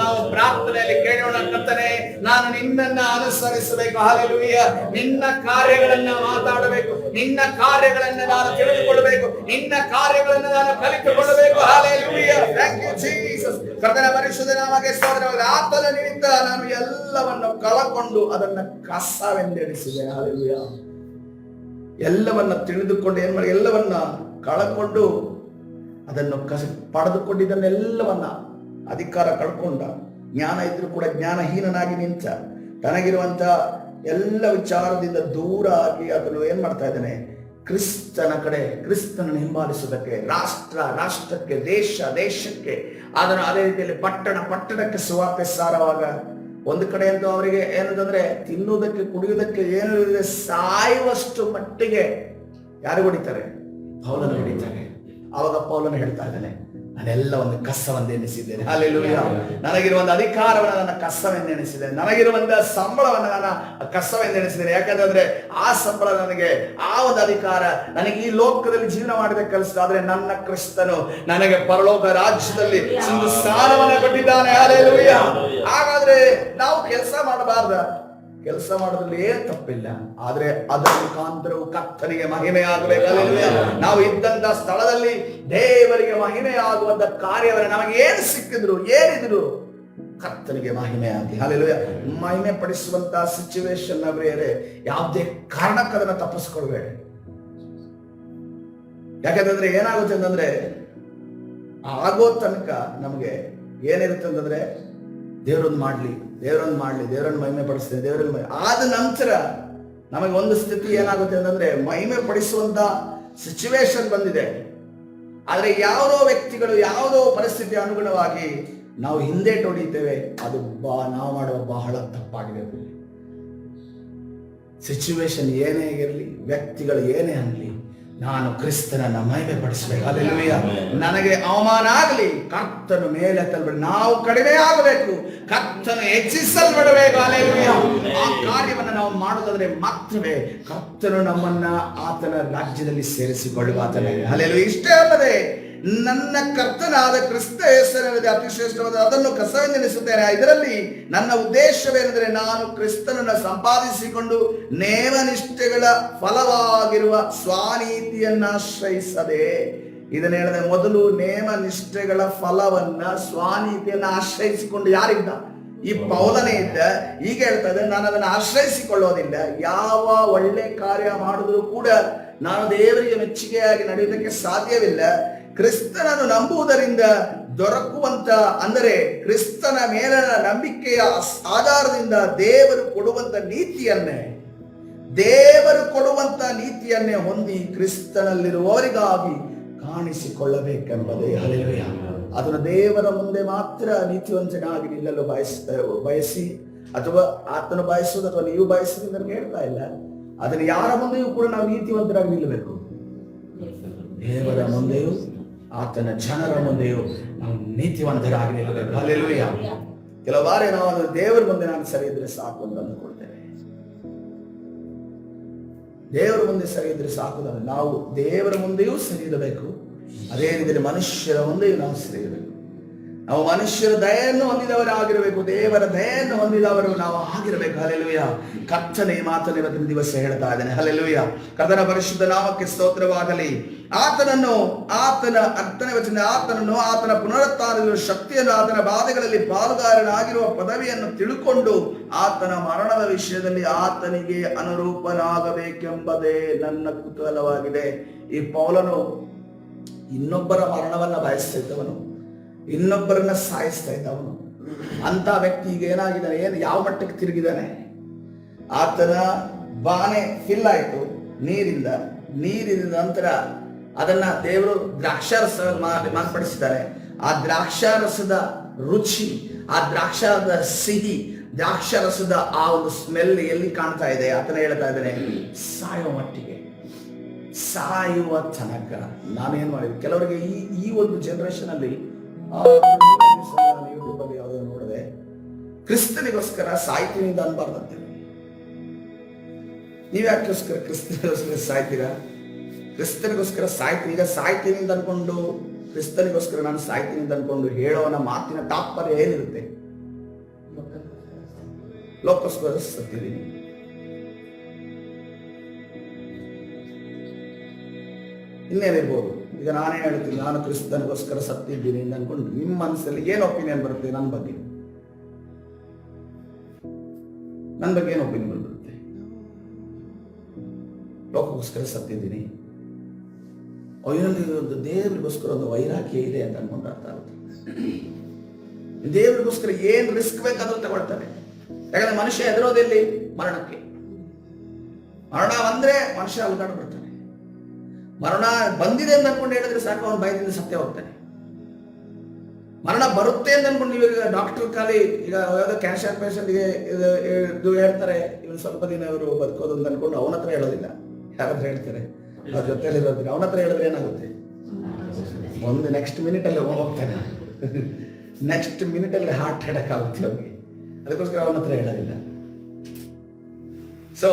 ನಾವು ಪ್ರಾರ್ಥನೆಯಲ್ಲಿ ಕೇಳೋಣ, ಕರ್ತನೇ ನಾನು ನಿನ್ನನ್ನ ಅನುಸರಿಸಬೇಕು. ಹಲ್ಲೆಲೂಯಾ. ನಿನ್ನ ಕಾರ್ಯಗಳನ್ನ ಮಾತಾಡಬೇಕು, ನಿನ್ನ ಕಾರ್ಯಗಳನ್ನ ನಾನು ತಿಳಿದುಕೊಳ್ಳಬೇಕು, ನಿನ್ನ ಕಾರ್ಯಗಳನ್ನ ನಾನು ಕಲಿತುಕೊಳ್ಳಬೇಕು. ಹಲ್ಲೆಲೂಯಾ. Thank you Jesus. ಕರ್ತನ ಪರಿಶುದ್ಧ ನಾಮಕ್ಕೆ ಸ್ತೋತ್ರ. ಆತನ ನಿಮಿತ್ತ ನಾನು ಎಲ್ಲವನ್ನು ಕಳಕೊಂಡು ಅದನ್ನ ಕಸವೆಂದೆಣಿಸಿದೆ. ಹಲ್ಲೆಲೂಯಾ. ಎಲ್ಲವನ್ನ ತಿಳಿದುಕೊಂಡು ಏನ್ ಮಾಡಿ, ಎಲ್ಲವನ್ನ ಕಳಕೊಂಡು ಅದನ್ನು ಪಡೆದುಕೊಂಡಿದ್ದನ್ನೆಲ್ಲವನ್ನ, ಅಧಿಕಾರ ಕಳ್ಕೊಂಡ, ಜ್ಞಾನ ಇದ್ರೂ ಕೂಡ ಜ್ಞಾನಹೀನನಾಗಿ ನಿಂತ, ತನಗಿರುವಂತ ಎಲ್ಲ ವಿಚಾರದಿಂದ ದೂರ ಆಗಿ ಅದನ್ನು ಏನ್ ಮಾಡ್ತಾ ಇದ್ದಾನೆ? ಕ್ರಿಸ್ತನ ಕಡೆ, ಕ್ರಿಸ್ತನನ್ನು ಹಿಂಬಾಲಿಸುವುದಕ್ಕೆ, ರಾಷ್ಟ್ರಕ್ಕೆ, ದೇಶಕ್ಕೆ, ಅದನ್ನು ಅದೇ ರೀತಿಯಲ್ಲಿ ಪಟ್ಟಣಕ್ಕೆ ಸುವಾರ್ತೆ ಸಾರುವಾಗ ಒಂದು ಕಡೆ ಅಂತೂ ಅವರಿಗೆ ಏನಂತಂದ್ರೆ ತಿನ್ನುವುದಕ್ಕೆ ಕುಡಿಯುವುದಕ್ಕೆ ಏನು ಇದೆ, ಸಾಯುವಷ್ಟು ಮಟ್ಟಿಗೆ ಯಾರು ಹೊಡಿತಾರೆ? ಪೌಲನು ಹೊಡಿತಾರೆ. ಆವಾಗ ಪೌಲನು ಹೇಳ್ತಾ ಇದ್ದಾನೆ, ನಾನೆಲ್ಲ ಒಂದು ಕಸವೆಂದೆಣಿಸಿದ್ದೇನೆ. ಹಲ್ಲೆಲೂಯಾ. ನನಗಿರುವಂತ ಅಧಿಕಾರವನ್ನು ನನ್ನ ಕಸವೆಂದೆಣಿಸಿದ್ದೇನೆ, ನನಗಿರುವಂತ ಸಂಬಳವನ್ನು ನಾನು ಕಸವೆಂದೆಣಿಸಿದ್ದೇನೆ. ಯಾಕಂದ್ರೆ ಆ ಸಂಬಳ ನನಗೆ, ಆ ಒಂದು ಅಧಿಕಾರ ನನಗೆ ಈ ಲೋಕದಲ್ಲಿ ಜೀವನ ಮಾಡಬೇಕು ಕಲಿಸಿದಾದ್ರೆ ನನ್ನ ಕ್ರಿಸ್ತನು ನನಗೆ ಪರಲೋಕ ರಾಜ್ಯದಲ್ಲಿ ಒಂದು ಸ್ಥಾನವನ್ನು ಕೊಟ್ಟಿದ್ದಾನೆ. ಹಲ್ಲೆಲೂಯಾ. ಹಾಗಾದ್ರೆ ನಾವು ಕೆಲಸ ಮಾಡಬಾರ್ದ? ಕೆಲಸ ಮಾಡೋದ್ರಲ್ಲಿ ಏನು ತಪ್ಪಿಲ್ಲ, ಆದ್ರೆ ಅದರ ಮುಖಾಂತರವು ಕರ್ತನಿಗೆ ಮಹಿಮೆ ಆಗಬೇಕು. ನಾವು ಇದ್ದಂತ ಸ್ಥಳದಲ್ಲಿ ದೇವರಿಗೆ ಮಹಿಮೆ ಆಗುವಂತ ಕಾರ್ಯವನ್ನು ನಮಗೆ ಏನು ಸಿಕ್ಕಿದ್ರು ಏನಿದ್ರು ಕರ್ತನಿಗೆ ಮಹಿಮೆ ಆಗಿ, ಹಲ್ಲೆಲೂಯಾ, ಮಹಿಮೆ ಪಡಿಸುವಂತ ಸಿಚುವೇಶನ್ ಬೇರೆ ಯಾವುದೇ ಕಾರಣಕ್ಕೆ ಅದನ್ನ ತಪ್ಪಿಸ್ಕೊಳ್ಬೇಡ. ಯಾಕಂತಂದ್ರೆ ಏನಾಗುತ್ತೆ ಅಂತಂದ್ರೆ ಆಗೋ ತನಕ ನಮಗೆ ಏನಿರುತ್ತೆ ಅಂತಂದ್ರೆ ದೇವರೊಂದು ಮಾಡ್ಲಿ, ದೇವರನ್ನು ಮಹಿಮೆ ಪಡಿಸ್ತೇನೆ, ದೇವರನ್ನು ಆದ ನಂತರ ನಮಗೆ ಒಂದು ಸ್ಥಿತಿ ಏನಾಗುತ್ತೆ ಅಂತಂದ್ರೆ ಮಹಿಮೆ ಪಡಿಸುವಂತ ಸಿಚುವೇಶನ್ ಬಂದಿದೆ, ಆದ್ರೆ ಯಾವುದೋ ವ್ಯಕ್ತಿಗಳು ಯಾವುದೋ ಪರಿಸ್ಥಿತಿ ಅನುಗುಣವಾಗಿ ನಾವು ಹಿಂದೆ ಹೊಡಿತೇವೆ. ಅದು ನಾವು ಮಾಡುವ ಬಹಳ ತಪ್ಪಾಗಿದೆ. ಸಿಚುವೇಶನ್ ಏನೇ ಇರಲಿ, ವ್ಯಕ್ತಿಗಳು ಏನೇ ಅನ್ನಲಿ, ನಾನು ಕ್ರಿಸ್ತನನ್ನ ಮಹಿಮೆ ಪಡಿಸಬೇಕು. ಹಲ್ಲೆಲೂಯಾ. ನನಗೆ ಅವಮಾನ ಆಗಲಿ, ಕರ್ತನು ಮೇಲೆ ತರಬೇಕು, ನಾವು ಕಡಿಮೆ ಆಗಬೇಕು, ಕರ್ತನು ಹೆಚ್ಚಿಸಲ್ಪಡಬೇಕು. ಹಲ್ಲೆಲೂಯಾ. ಆ ಕಾರ್ಯವನ್ನು ನಾವು ಮಾಡುವುದಾದ್ರೆ ಮಾತ್ರವೇ ಕರ್ತನು ನಮ್ಮನ್ನ ಆತನ ರಾಜ್ಯದಲ್ಲಿ ಸೇರಿಸಿಕೊಳ್ಳುವ ಆತನೇ. ಹಲ್ಲೆಲೂಯಾ. ಇಷ್ಟೇ ಅಲ್ಲದೆ ನನ್ನ ಕರ್ತನಾದ ಕ್ರಿಸ್ತ ಹೆಸರಿನಲ್ಲಿ ಅತಿಶ್ರೇಷ್ಠವಾದ ಅದನ್ನು ಕಸವೆಂದೆಣಿಸುತ್ತೇನೆ. ಇದರಲ್ಲಿ ನನ್ನ ಉದ್ದೇಶವೇನೆಂದರೆ ನಾನು ಕ್ರಿಸ್ತನನ್ನು ಸಂಪಾದಿಸಿಕೊಂಡು ನೇಮನಿಷ್ಠೆಗಳ ಫಲವಾಗಿರುವ ಸ್ವನೀತಿಯನ್ನ ಆಶ್ರಯಿಸದೆ. ಇದನ್ನ ಹೇಳಿದ ಮೊದಲು ನೇಮನಿಷ್ಠೆಗಳ ಫಲವನ್ನ, ಸ್ವನೀತಿಯನ್ನ ಆಶ್ರಯಿಸಿಕೊಂಡು ಯಾರಿದ್ದ? ಈ ಪೌಲನೇ ಇದ್ದ. ಈಗ ಹೇಳ್ತಾ ಇದ್ದ, ನಾನು ಅದನ್ನು ಆಶ್ರಯಿಸಿಕೊಳ್ಳೋದಿಲ್ಲ. ಯಾವ ಒಳ್ಳೆ ಕಾರ್ಯ ಮಾಡಿದ್ರು ಕೂಡ ನಾನು ದೇವರಿಗೆ ಮೆಚ್ಚುಗೆಯಾಗಿ ನಡೆಯುವುದಕ್ಕೆ ಸಾಧ್ಯವಿಲ್ಲ. ಕ್ರಿಸ್ತನನ್ನು ನಂಬುವುದರಿಂದ ದೊರಕುವಂತ, ಅಂದರೆ ಕ್ರಿಸ್ತನ ಮೇಲಿನ ನಂಬಿಕೆಯ ಆಧಾರದಿಂದ ದೇವರು ಕೊಡುವಂತ ನೀತಿಯನ್ನೇ ಹೊಂದಿ ಕ್ರಿಸ್ತನಲ್ಲಿರುವವರಿಗಾಗಿ ಕಾಣಿಸಿಕೊಳ್ಳಬೇಕೆಂಬುದೇ. ಹಲ್ಲೆಲೂಯಾ. ಅದನ್ನು ದೇವರ ಮುಂದೆ ಮಾತ್ರ ನೀತಿವಂತನಾಗಿ ನಿಲ್ಲಲು ಬಯಸಿ, ಅಥವಾ ಆತನು ಬಯಸುವುದು ಅಥವಾ ನೀವು ಬಯಸುವುದು ನನಗೆ ಹೇಳ್ತಾ ಇಲ್ಲ. ಅದನ್ನು ಯಾರ ಮುಂದೆಯೂ ಕೂಡ ನಾವು ನೀತಿವಂತರಾಗಿ ನಿಲ್ಲಬೇಕು. ದೇವರ ಮುಂದೆಯೂ ಆತನ ಜನರ ಮುಂದೆಯೂ ನಾವು ನೀತಿವಂತರಾಗಿ ನಿಲ್ಲಬೇಕು. ಹಲ್ಲೆಲೂಯಾ. ಕೆಲವು ಬಾರಿ ನಾವು ದೇವರ ಮುಂದೆ ನಾನು ಸರಿ ಇದ್ರೆ ಸಾಕು ಅಂತ ಅಂದುಕೊಳ್ತೇವೆ. ದೇವರ ಮುಂದೆ ಸರಿ ಇದ್ರೆ ಸಾಕು. ನಾವು ದೇವರ ಮುಂದೆಯೂ ಸರಿ ಇರಬೇಕು, ಅದೇ ರೀತಿಯಲ್ಲಿ ಮನುಷ್ಯರ ಮುಂದೆಯೂ ನಾವು ಸರಿ ಇರಬೇಕು. ನಾವು ಮನುಷ್ಯರ ದಯೆಯನ್ನು ಹೊಂದಿದವರಾಗಿರಬೇಕು, ದೇವರ ದಯೆಯನ್ನು ಹೊಂದಿದವರು ನಾವು ಆಗಿರಬೇಕು. ಹಲ್ಲೆಲೂಯಾ. ಕರ್ತನ ಈ ಮಾತನ್ನು ಇವತ್ತಿನ ದಿವಸ ಹೇಳ್ತಾ ಇದ್ದೇನೆ. ಹಲ್ಲೆಲೂಯಾ. ಕರ್ತನ ಪರಿಶುದ್ಧ ನಾಮಕ್ಕೆ ಸ್ತೋತ್ರವಾಗಲಿ. ಆತನನ್ನು ಆತನ ಪುನರುತ್ಥಾನದ ಶಕ್ತಿಯನ್ನು, ಆತನ ಬಾಧೆಗಳಲ್ಲಿ ಪಾಲುಗಾರನಾಗಿರುವ ಪದವಿಯನ್ನು ತಿಳುಕೊಂಡು ಆತನ ಮರಣದ ವಿಷಯದಲ್ಲಿ ಆತನಿಗೆ ಅನುರೂಪನಾಗಬೇಕೆಂಬುದೇ ನನ್ನ ಕುತೂಹಲವಾಗಿದೆ. ಈ ಪೌಲನು ಇನ್ನೊಬ್ಬರ ಮರಣವನ್ನ ಬಯಸ್ತಾ ಇದ್ದವನು, ಇನ್ನೊಬ್ಬರನ್ನ ಸಾಯಿಸ್ತಾ ಇದ್ದವನು. ಅಂತ ವ್ಯಕ್ತಿ ಈಗ ಏನಾಗಿದ್ದಾನೆ, ಯಾವ ಮಟ್ಟಕ್ಕೆ ತಿರುಗಿದ್ದಾನೆ? ಆತನ ಬಾನೆ ಫಿಲ್ ಆಯಿತು ನೀರಿನ ನಂತರ ಅದನ್ನ ದೇವರು ದ್ರಾಕ್ಷಾರಸ ಮಾರ್ಪಡಿಸಿದ್ದಾರೆ. ಆ ದ್ರಾಕ್ಷಾರಸದ ರುಚಿ, ಆ ದ್ರಾಕ್ಷಾರದ ಸಿಹಿ, ದ್ರಾಕ್ಷಾರಸದ ಆ ಒಂದು ಸ್ಮೆಲ್ ಎಲ್ಲಿ ಕಾಣ್ತಾ ಇದೆ? ಆತನ ಹೇಳ್ತಾ ಇದ್ದಾನೆ, ಸಾಯುವ ಮಟ್ಟಿಗೆ, ಸಾಯುವ ತನಕ ನಾನೇನ್ ಮಾಡಿದೆ. ಕೆಲವರಿಗೆ ಈ ಒಂದು ಜನರೇಷನ್ ಅಲ್ಲಿ ಯೂಟ್ಯೂಬ್ ಅಲ್ಲಿ ಯಾವ್ದು ನೋಡಿದೆ, ಕ್ರಿಸ್ತನಿಗೋಸ್ಕರ ಸಾಯ್ತೀನಿ ಅಂತ ಅನ್ಬಾರ್ದಂತೆ. ನೀವ್ಯಾಕೋಸ್ಕರ ಕ್ರಿಸ್ತನಿಗೋಸ್ಕರ ಸಾಯ್ತೀರಾ? ಕ್ರಿಸ್ತನಿಗೋಸ್ಕರ ಸಾಯ್ತೀನಿ, ಈಗ ಸಾಯ್ತೀನಿ ಅಂತ ಅನ್ಕೊಂಡು, ಕ್ರಿಸ್ತನಿಗೋಸ್ಕರ ನಾನು ಸಾಯ್ತೀನಿ ಅಂತ ಅನ್ಕೊಂಡು ಹೇಳೋನ ಮಾತಿನ ತಾತ್ಪರ್ಯ ಏನಿರುತ್ತೆ? ಲೋಕಸ್ಕೋಸ್ಕರ ಸತ್ತಿದ್ದೀನಿ. ಇನ್ನೇನಿರ್ಬೋದು? ಈಗ ನಾನೇ ಹೇಳ್ತೀನಿ, ನಾನು ಕ್ರಿಸ್ತನಿಗೋಸ್ಕರ ಸತ್ತಿದ್ದೀನಿ ಅಂತ ಅನ್ಕೊಂಡು ನಿಮ್ಮ ಮನಸ್ಸಲ್ಲಿ ಏನು ಒಪಿನಿಯನ್ ಬರುತ್ತೆ? ನನ್ನ ಬಗ್ಗೆ ಏನು ಒಪಿನಿಯನ್ ಬರುತ್ತೆ? ಲೋಕಕ್ಕೋಸ್ಕರ ಸತ್ತಿದ್ದೀನಿ, ಒಂದು ದೇವರಿಗೋಸ್ಕರ ಒಂದು ವೈರಾಗ್ಯ ಇದೆ ಅಂತ ಅನ್ಕೊಂಡು ಅರ್ಥ ಆಗುತ್ತೆ. ದೇವರಿಗೋಸ್ಕರ ಏನ್ ರಿಸ್ಕ್ ಬೇಕಾದ್ರೂ ತಗೊಳ್ತಾರೆ. ಯಾಕಂದ್ರೆ ಮನುಷ್ಯ ಎದುರೋದಿಲ್ಲಿ ಮರಣಕ್ಕೆ. ಮರಣ ಬಂದ್ರೆ ಮನುಷ್ಯ ಅಲ್ಗಾಡ್ ಬರ್ತಾನೆ. ಮರಣ ಬಂದಿದೆ ಅಂತ ಅನ್ಕೊಂಡು ಹೇಳಿದ್ರೆ ಸಾಕು, ಅವನ ಭಯದಿಂದ ಸತ್ಯ ಹೋಗ್ತಾನೆ. ಮರಣ ಬರುತ್ತೆ ಅಂತ ಅನ್ಕೊಂಡು ನೀವೀಗ ಡಾಕ್ಟರ್ ಖಾಲಿ ಈಗ ಯಾವುದೋ ಕ್ಯಾನ್ಸರ್ ಪೇಷಂಟ್ಗೆ ಇದು ಹೇಳ್ತಾರೆ, ಇವನು ಸ್ವಲ್ಪ ದಿನ ಇವರು ಬದುಕೋದು ಅಂತ ಅನ್ಕೊಂಡು ಅವನ ಹತ್ರ ಹೇಳೋದಿಲ್ಲ. ಯಾರಾದ್ರೂ ಹೇಳ್ತಾರೆ ಅವ್ರ ಜೊತೆಲಿರೋದಿಲ್ಲ, ಅವನ ಹತ್ರ ಹೇಳಿದ್ರೆ ಏನಾಗುತ್ತೆ? ಒಂದು ನೆಕ್ಸ್ಟ್ ಮಿನಿಟ್ ಅಲ್ಲಿ ಹೋಗ್ತಾನೆ, ನೆಕ್ಸ್ಟ್ ಮಿನಿಟ್ ಅಲ್ಲಿ ಹಾರ್ಟ್ ಅಟ್ಯಾಕ್ ಆಗುತ್ತೆ ಅವ್ರಿಗೆ. ಅದಕ್ಕೋಸ್ಕರ ಅವನ ಹತ್ರ ಹೇಳೋದಿಲ್ಲ. ಸೊ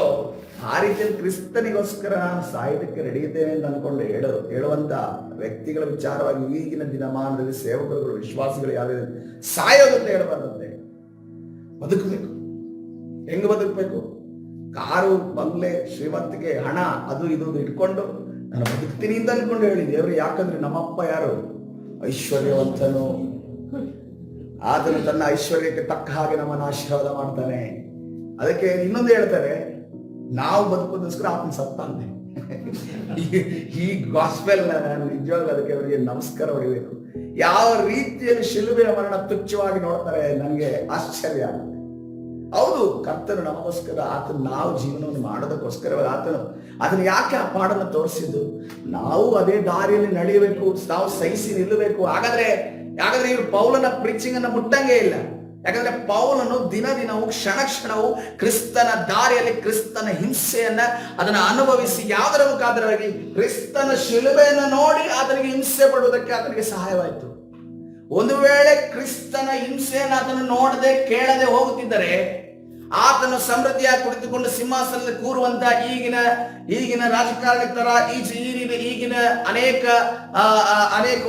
ಆ ರೀತಿಯಲ್ಲಿ ಕ್ರಿಸ್ತನಿಗೋಸ್ಕರ ಸಾಯೋದಕ್ಕೆ ರೆಡಿ ಇದ್ದೇನೆ ಅಂತ ಅನ್ಕೊಂಡು ಹೇಳುವಂತ ವ್ಯಕ್ತಿಗಳ ವಿಚಾರವಾಗಿ ಈಗಿನ ದಿನಮಾನದಲ್ಲಿ ಸೇವಕರುಗಳು, ವಿಶ್ವಾಸಿಗಳು ಯಾವ್ಯಾವ ಸಾಯೋದಂತ ಹೇಳಬಾರ್ದಂತೆ. ಬದುಕಬೇಕು. ಹೆಂಗ್ ಬದುಕಬೇಕು? ಕಾರು, ಬಂಗ್ಲೆ, ಶ್ರೀಮಂತಿಕೆ, ಹಣ, ಅದು ಇದು ಇಟ್ಕೊಂಡು ನಾನು ಬದುಕ್ತೀನಿ ಅಂತ ಅನ್ಕೊಂಡು ಹೇಳಿ ದೇವ್ರು. ಯಾಕಂದ್ರೆ ನಮ್ಮಪ್ಪ ಯಾರು? ಐಶ್ವರ್ಯವಂತನು. ಆತನು ತನ್ನ ಐಶ್ವರ್ಯಕ್ಕೆ ತಕ್ಕ ಹಾಗೆ ನಮ್ಮನ್ನು ಆಶೀರ್ವಾದ ಮಾಡ್ತಾನೆ. ಅದಕ್ಕೆ ಇನ್ನೊಂದು ಹೇಳ್ತಾರೆ, ನಾವು ಬದುಕೋದಕ್ಕೋಸ್ಕರ ಆತನ ಸತ್ತಾನೆ. ಈ ಗಾಸ್ಪೆಲ್ ನಿಜವಾಗ್ಲೂ ಅದಕ್ಕೆ ಅವರಿಗೆ ನಮಸ್ಕಾರ ಹೊಡಿಬೇಕು. ಯಾವ ರೀತಿಯಲ್ಲಿ ಶಿಲುಬೆಯ ಮರಣ ತುಚ್ಛವಾಗಿ ನೋಡ್ತಾರೆ, ನನಗೆ ಆಶ್ಚರ್ಯ ಆಗುತ್ತೆ. ಹೌದು, ಕರ್ತನು ನಮಗೋಸ್ಕರ, ಆತನು ನಾವು ಜೀವನವನ್ನು ಮಾಡೋದಕ್ಕೋಸ್ಕರ ಆತನು ಯಾಕೆ ಆ ಪಾಡನ್ನು ತೋರಿಸಿದ್ದು? ನಾವು ಅದೇ ದಾರಿಯಲ್ಲಿ ನಡೆಯಬೇಕು, ನಾವು ಸಹಿಸಿ ನಿಲ್ಲಬೇಕು. ಹಾಗಾದ್ರೆ ಇವರು ಪೌಲನ ಪ್ರೀಚಿಂಗ್ ಅನ್ನ ಮುಟ್ಟಂಗೇ ಇಲ್ಲ. ಯಾಕಂದ್ರೆ ಪೌಲನು ದಿನ ದಿನವೂ ಕ್ಷಣ ಕ್ಷಣವೂ ಕ್ರಿಸ್ತನ ದಾರಿಯಲ್ಲಿ ಕ್ರಿಸ್ತನ ಹಿಂಸೆಯನ್ನ ಅದನ್ನ ಅನುಭವಿಸಿ ಯಾವುದರ ಮುಖಾಂತರವಾಗಿ ಕ್ರಿಸ್ತನ ಶಿಲುಬೆಯನ್ನು ನೋಡಿ ಆತನಿಗೆ ಹಿಂಸೆ ಪಡುವುದಕ್ಕೆ ಆತನಿಗೆ ಸಹಾಯವಾಯಿತು. ಒಂದು ವೇಳೆ ಕ್ರಿಸ್ತನ ಹಿಂಸೆಯನ್ನು ಆತನು ನೋಡದೆ ಕೇಳದೆ ಹೋಗುತ್ತಿದ್ದರೆ ಆತನು ಸಮೃದ್ಧಿಯಾಗಿ ಕುಳಿತುಕೊಂಡು ಸಿಂಹಾಸನದಲ್ಲಿ ಕೂರುವಂತ ಈಗಿನ ರಾಜಕಾರಣಿ ತರ ಈಗಿನ ಅನೇಕ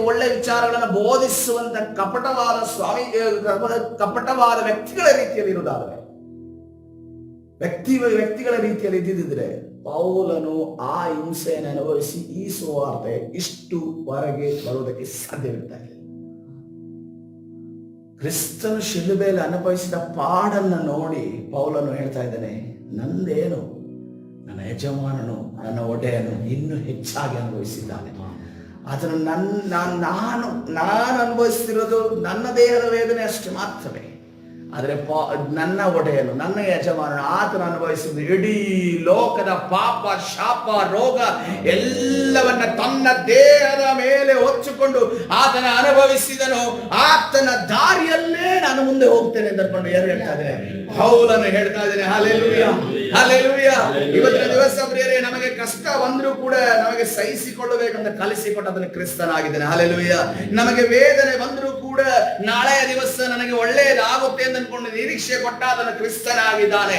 ಒಳ್ಳೆ ವಿಚಾರಗಳನ್ನು ಬೋಧಿಸುವಂತ ಕಪಟವಾದ ವ್ಯಕ್ತಿಗಳ ರೀತಿಯಲ್ಲಿ ಇರುವುದಾದರೆ, ವ್ಯಕ್ತಿಗಳ ರೀತಿಯಲ್ಲಿ ಇದ್ದಿದ್ರೆ ಪೌಲನು ಆ ಹಿಂಸೆಯನ್ನು ಅನುಭವಿಸಿ ಈ ಸುವಾರ್ತೆ ಇಷ್ಟುವರೆಗೆ ಬರುವುದಕ್ಕೆ ಸಾಧ್ಯವಿರ್ತಾ ಇಲ್ಲ. ಕ್ರಿಸ್ತನು ಶಿಲುಬೆಯಲ್ಲಿ ಅನುಭವಿಸಿದ ಪಾಡನ್ನು ನೋಡಿ ಪೌಲನು ಹೇಳ್ತಾ ಇದ್ದಾನೆ, ನಂದೇನು, ನನ್ನ ಯಜಮಾನನು ನನ್ನ ಒಡೆಯನು ಇನ್ನೂ ಹೆಚ್ಚಾಗಿ ಅನುಭವಿಸಿದ್ದಾನೆ. ಅದನ್ನು ನಾನು ಅನುಭವಿಸ್ತಿರೋದು ನನ್ನ ದೇಹದ ವೇದನೆ ಅಷ್ಟೇ ಮಾತ್ರವೇ. ಆದರೆ ನನ್ನ ಒಡೆಯನು, ನನ್ನ ಯಜಮಾನನು, ಆತನು ಅನುಭವಿಸಿದ್ದು ಇಡೀ ಲೋಕದ ಪಾಪ, ಶಾಪ, ರೋಗ ಎಲ್ಲವನ್ನ ತನ್ನ ದೇಹದ ಮೇಲೆ ಹೊಚ್ಚಿಕೊಂಡು ಆತನ ಅನುಭವಿಸಿದನು. ಆತನ ದಾರಿಯಲ್ಲೇ ನಾನು ಮುಂದೆ ಹೋಗ್ತೇನೆ ಅಂತ ಅನ್ಕೊಂಡು ಯಾರು ಹೇಳ್ತಾ ಇದ್ದೇನೆ? ಪೌಲನು ಹೇಳ್ತಾ ಇದ್ದೇನೆ. Hallelujah, hallelujah. ಇವತ್ತಿನ ದಿವಸ ಪ್ರಿಯರೇ, ನಮಗೆ ಕಷ್ಟ ಬಂದರೂ ಕೂಡ ನಮಗೆ ಸಹಿಸಿಕೊಳ್ಳಬೇಕಂತ ಕಲಿಸಿಕೊಟ್ಟ ಅದನ್ನು ಕ್ರಿಸ್ತನಾಗಿದ್ದೇನೆ. ಹಲ್ಲೆಲೂಯಾ. ನಮಗೆ ವೇದನೆ ಬಂದರೂ ಕೂಡ ನಾಳೆಯ ದಿವಸ ನನಗೆ ಒಳ್ಳೆಯದಾಗುತ್ತೆ ಅಂತ ಅನ್ಕೊಂಡು ನಿರೀಕ್ಷೆ ಕೊಟ್ಟ ಅದನ್ನು ಕ್ರಿಸ್ತನಾಗಿದ್ದಾನೆ.